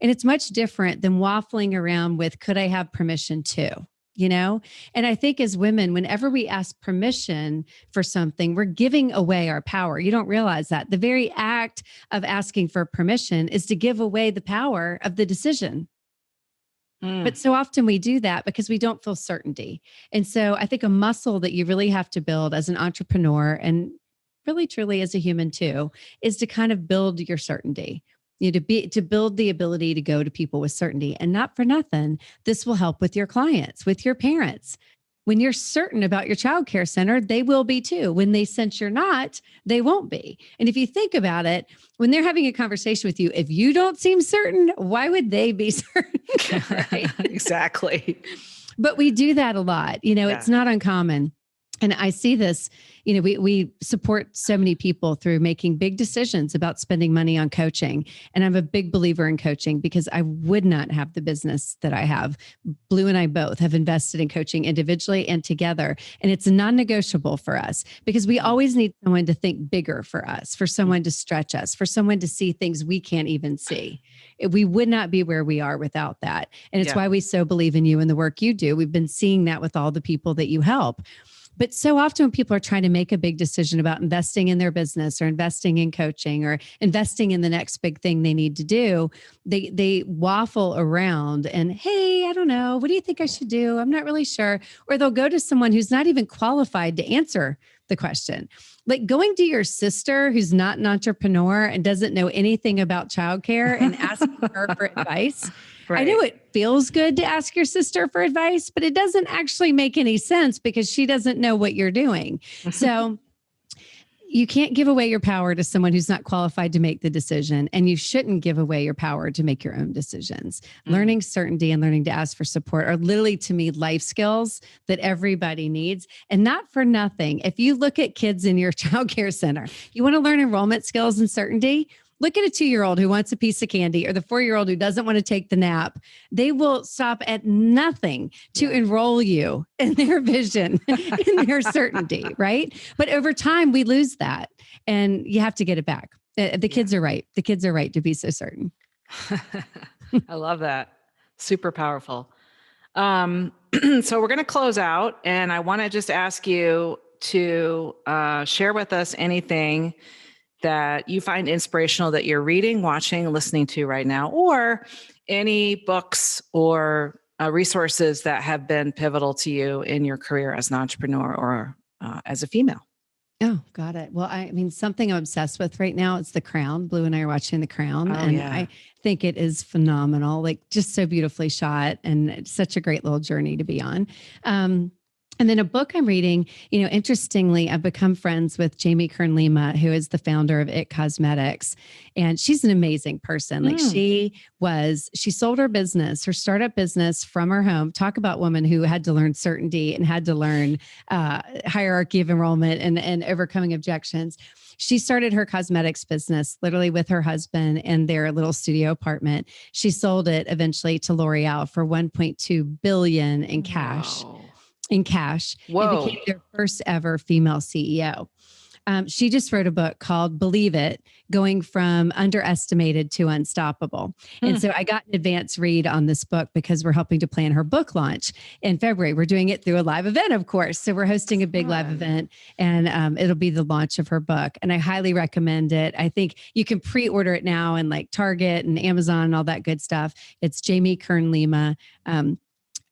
S2: And it's much different than waffling around with, could I have permission to? You know? And I think as women, whenever we ask permission for something, we're giving away our power. You don't realize that. The very act of asking for permission is to give away the power of the decision. But so often we do that because we don't feel certainty. And so I think a muscle that you really have to build as an entrepreneur, and really truly as a human too, is to kind of build your certainty. To build the ability to go to people with certainty. And not for nothing, this will help with your clients, with your parents. When you're certain about your childcare center, they will be too. When they sense you're not, they won't be. And if you think about it, when they're having a conversation with you, if you don't seem certain, why would they be certain? Right?
S1: Exactly.
S2: But we do that a lot. It's not uncommon. And I see this, we support so many people through making big decisions about spending money on coaching. And I'm a big believer in coaching because I would not have the business that I have. Blue and I both have invested in coaching individually and together. And it's non-negotiable for us because we always need someone to think bigger for us, for someone to stretch us, for someone to see things we can't even see. We would not be where we are without that. And it's why we so believe in you and the work you do. We've been seeing that with all the people that you help. But so often when people are trying to make a big decision about investing in their business or investing in coaching or investing in the next big thing they need to do, they waffle around and, hey, I don't know. What do you think I should do? I'm not really sure. Or they'll go to someone who's not even qualified to answer the question. Like going to your sister who's not an entrepreneur and doesn't know anything about childcare and asking her for advice. Right. I know it feels good to ask your sister for advice, but it doesn't actually make any sense because she doesn't know what you're doing. So you can't give away your power to someone who's not qualified to make the decision. And you shouldn't give away your power to make your own decisions. Learning certainty and learning to ask for support are literally, to me, life skills that everybody needs. And not for nothing. If you look at kids in your childcare center, you want to learn enrollment skills and certainty. Look at a 2-year-old who wants a piece of candy or the 4-year-old who doesn't want to take the nap. They will stop at nothing to enroll you in their vision, in their certainty, right? But over time, we lose that and you have to get it back. The kids are right. The kids are right to be so certain.
S1: I love that. Super powerful. So we're going to close out and I want to just ask you to share with us anything that you find inspirational that you're reading, watching, listening to right now, or any books or resources that have been pivotal to you in your career as an entrepreneur or as a female.
S2: Oh, got it. Well, I mean, something I'm obsessed with right now is The Crown. Blue and I are watching The Crown, I think it is phenomenal, like just so beautifully shot, and it's such a great little journey to be on. And then a book I'm reading, interestingly, I've become friends with Jamie Kern-Lima, who is the founder of It Cosmetics. And she's an amazing person. Like she sold her startup business from her home. Talk about woman who had to learn certainty and had to learn hierarchy of enrollment and overcoming objections. She started her cosmetics business literally with her husband in their little studio apartment. She sold it eventually to L'Oreal for $1.2 billion in cash.
S1: Wow.
S2: In cash.
S1: Whoa.
S2: And became their first ever female CEO. She just wrote a book called Believe It, going from underestimated to unstoppable. And so I got an advance read on this book because we're helping to plan her book launch in February. We're doing it through a live event, of course. So we're hosting a big live event and it'll be the launch of her book. And I highly recommend it. I think you can pre-order it now in like Target and Amazon and all that good stuff. It's Jamie Kern-Lima.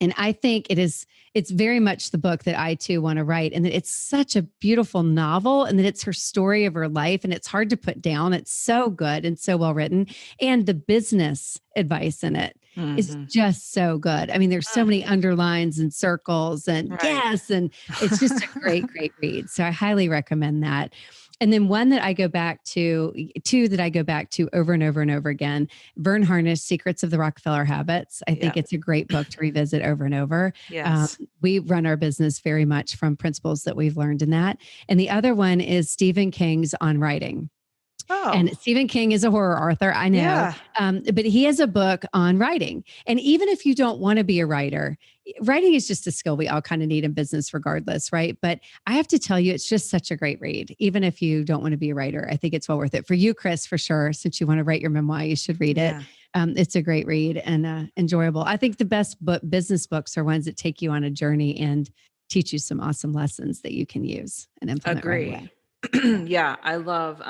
S2: And I think it's very much the book that I too want to write. And that it's such a beautiful novel and that it's her story of her life and it's hard to put down. It's so good and so well written. And the business advice in it is
S1: Mm-hmm.
S2: just so good. I mean, there's so many underlines and circles and
S1: Right.
S2: yes, and it's just a great, great read. So I highly recommend that. And then one that I go back to, two that I go back to over and over and over again, Vern Harnish, Secrets of the Rockefeller Habits. I think
S1: Yeah.
S2: it's a great book to revisit over and over.
S1: Yes.
S2: We run our business very much from principles that we've learned in that. And the other one is Stephen King's On Writing.
S1: Oh,
S2: And Stephen King is a horror author, I know,
S1: yeah.
S2: but he has a book on writing. And even if you don't want to be a writer, writing is just a skill we all kind of need in business regardless, right? But I have to tell you, it's just such a great read. Even if you don't want to be a writer, I think it's well worth it. For you, Chris, for sure, since you want to write your memoir, you should read it.
S1: Yeah.
S2: It's a great read and enjoyable. I think the best business books are ones that take you on a journey and teach you some awesome lessons that you can use and implement right
S1: Agree.
S2: away.
S1: Yeah, I love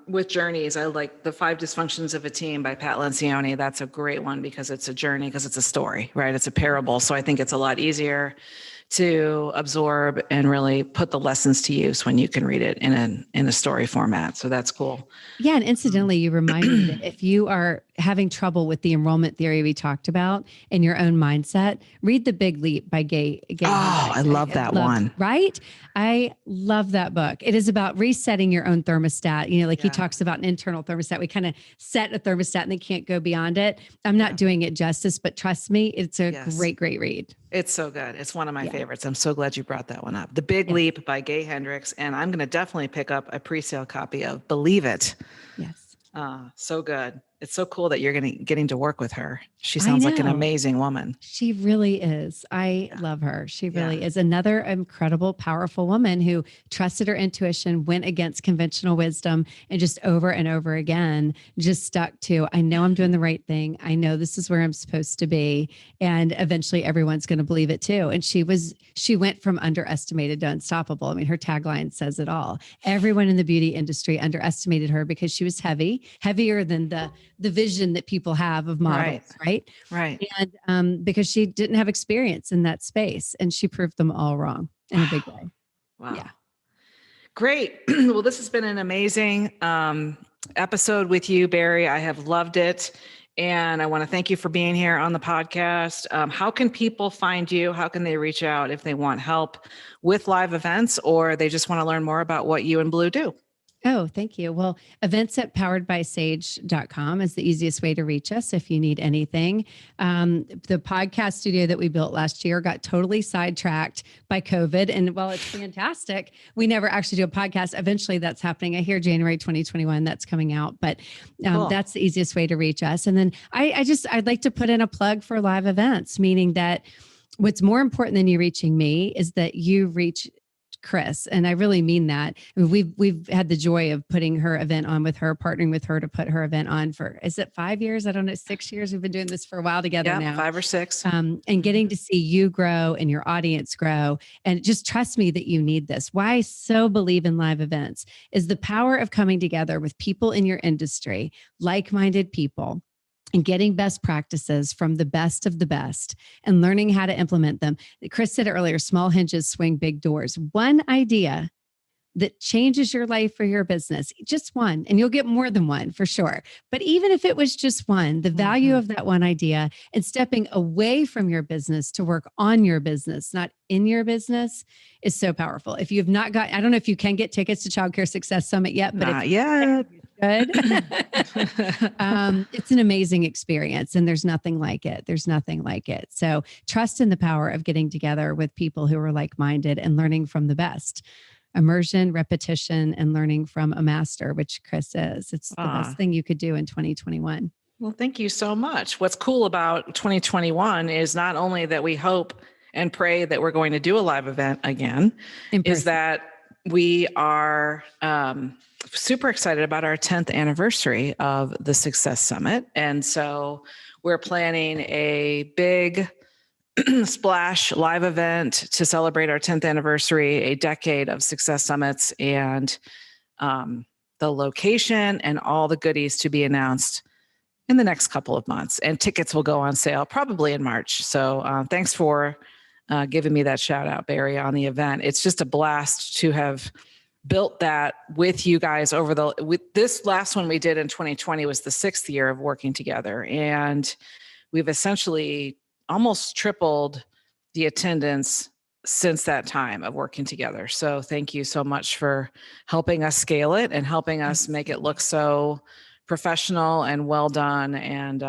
S1: with journeys. I like The Five Dysfunctions of a Team by Pat Lencioni. That's a great one because it's a journey, because it's a story, right? It's a parable. So I think it's a lot easier to absorb and really put the lessons to use when you can read it in a story format. So that's cool.
S2: Yeah. And incidentally, you remind me that if you are having trouble with the enrollment theory we talked about in your own mindset, read The Big Leap by Gay Hendricks.
S1: I love that one.
S2: Right? I love that book. It is about resetting your own thermostat. You know, like he talks about an internal thermostat. We kind of set a thermostat and they can't go beyond it. I'm not doing it justice, but trust me, it's a great, great read.
S1: It's so good. It's one of my favorites. I'm so glad you brought that one up. The Big Leap by Gay Hendricks. And I'm going to definitely pick up a pre-sale copy of Believe It.
S2: Yes.
S1: So good. It's so cool that you're getting to work with her. She sounds like an amazing woman.
S2: She really is. I love her. She really is another incredible, powerful woman who trusted her intuition, went against conventional wisdom, and just over and over again, just stuck to, I know I'm doing the right thing. I know this is where I'm supposed to be. And eventually everyone's going to believe it too. And she went from underestimated to unstoppable. I mean, her tagline says it all. Everyone in the beauty industry underestimated her because she was heavier than the vision that people have of models, right?
S1: Right.
S2: And because she didn't have experience in that space, and she proved them all wrong in a big way.
S1: Wow.
S2: Yeah.
S1: Great. Well, this has been an amazing episode with you, Bari. I have loved it. And I want to thank you for being here on the podcast. How can people find you? How can they reach out if they want help with live events, or they just want to learn more about what you and Blue do?
S2: Oh, thank you. Well, events at poweredbysage.com is the easiest way to reach us if you need anything. The podcast studio that we built last year got totally sidetracked by COVID. And while it's fantastic, we never actually do a podcast. Eventually that's happening. I hear January 2021 that's coming out, but cool. That's the easiest way to reach us. And then I'd like to put in a plug for live events, meaning that what's more important than you reaching me is that you reach Chris. And I really mean that. I mean, we've had the joy of putting her event on with her, partnering with her to put her event on for, is it 5 years? I don't know, 6 years. We've been doing this for a while together now.
S1: 5 or 6.
S2: And getting to see you grow and your audience grow. And just trust me that you need this. Why I so believe in live events is the power of coming together with people in your industry, like-minded people, and getting best practices from the best of the best and learning how to implement them. Chris said it earlier, small hinges swing big doors. One idea that changes your life or your business, just one, and you'll get more than one for sure. But even if it was just one, the value of that one idea and stepping away from your business to work on your business, not in your business, is so powerful. If you've not got, I don't know if you can get tickets to Child Care Success Summit yet, but
S1: not yet.
S2: Good. It's an amazing experience and there's nothing like it. There's nothing like it. So trust in the power of getting together with people who are like-minded and learning from the best. Immersion, repetition, and learning from a master, which Chris is. It's the best thing you could do in 2021.
S1: Well, thank you so much. What's cool about 2021 is not only that we hope and pray that we're going to do a live event again, is that we are super excited about our 10th anniversary of the Success Summit. And so we're planning a big splash live event to celebrate our 10th anniversary, a decade of Success Summits, and the location and all the goodies to be announced in the next couple of months. And tickets will go on sale probably in March. So thanks for giving me that shout out, Bari, on the event. It's just a blast to have built that with you guys with this last one we did in 2020 was the 6th year of working together. And we've essentially almost tripled the attendance since that time of working together. So thank you so much for helping us scale it and helping us make it look so professional and well done. And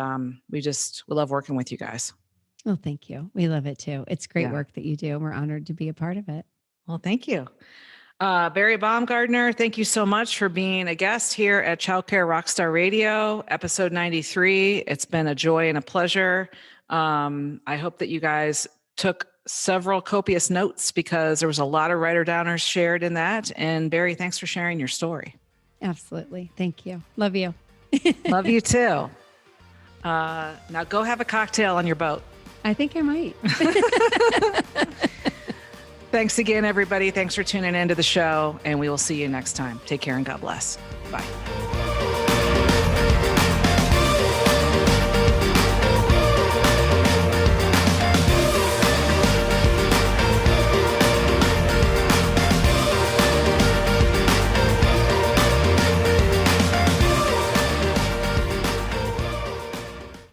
S1: we love working with you guys.
S2: Well, thank you. We love it too. It's great work that you do. And we're honored to be a part of it.
S1: Well, thank you. Bari Baumgardner, thank you so much for being a guest here at Childcare Rockstar Radio, episode 93. It's been a joy and a pleasure. I hope that you guys took several copious notes because there was a lot of writer-downers shared in that. And Bari, thanks for sharing your story.
S2: Absolutely. Thank you. Love you.
S1: Love you too. Now go have a cocktail on your boat.
S2: I think I might.
S1: Thanks again, everybody. Thanks for tuning into the show, and we will see you next time. Take care and God bless. Bye.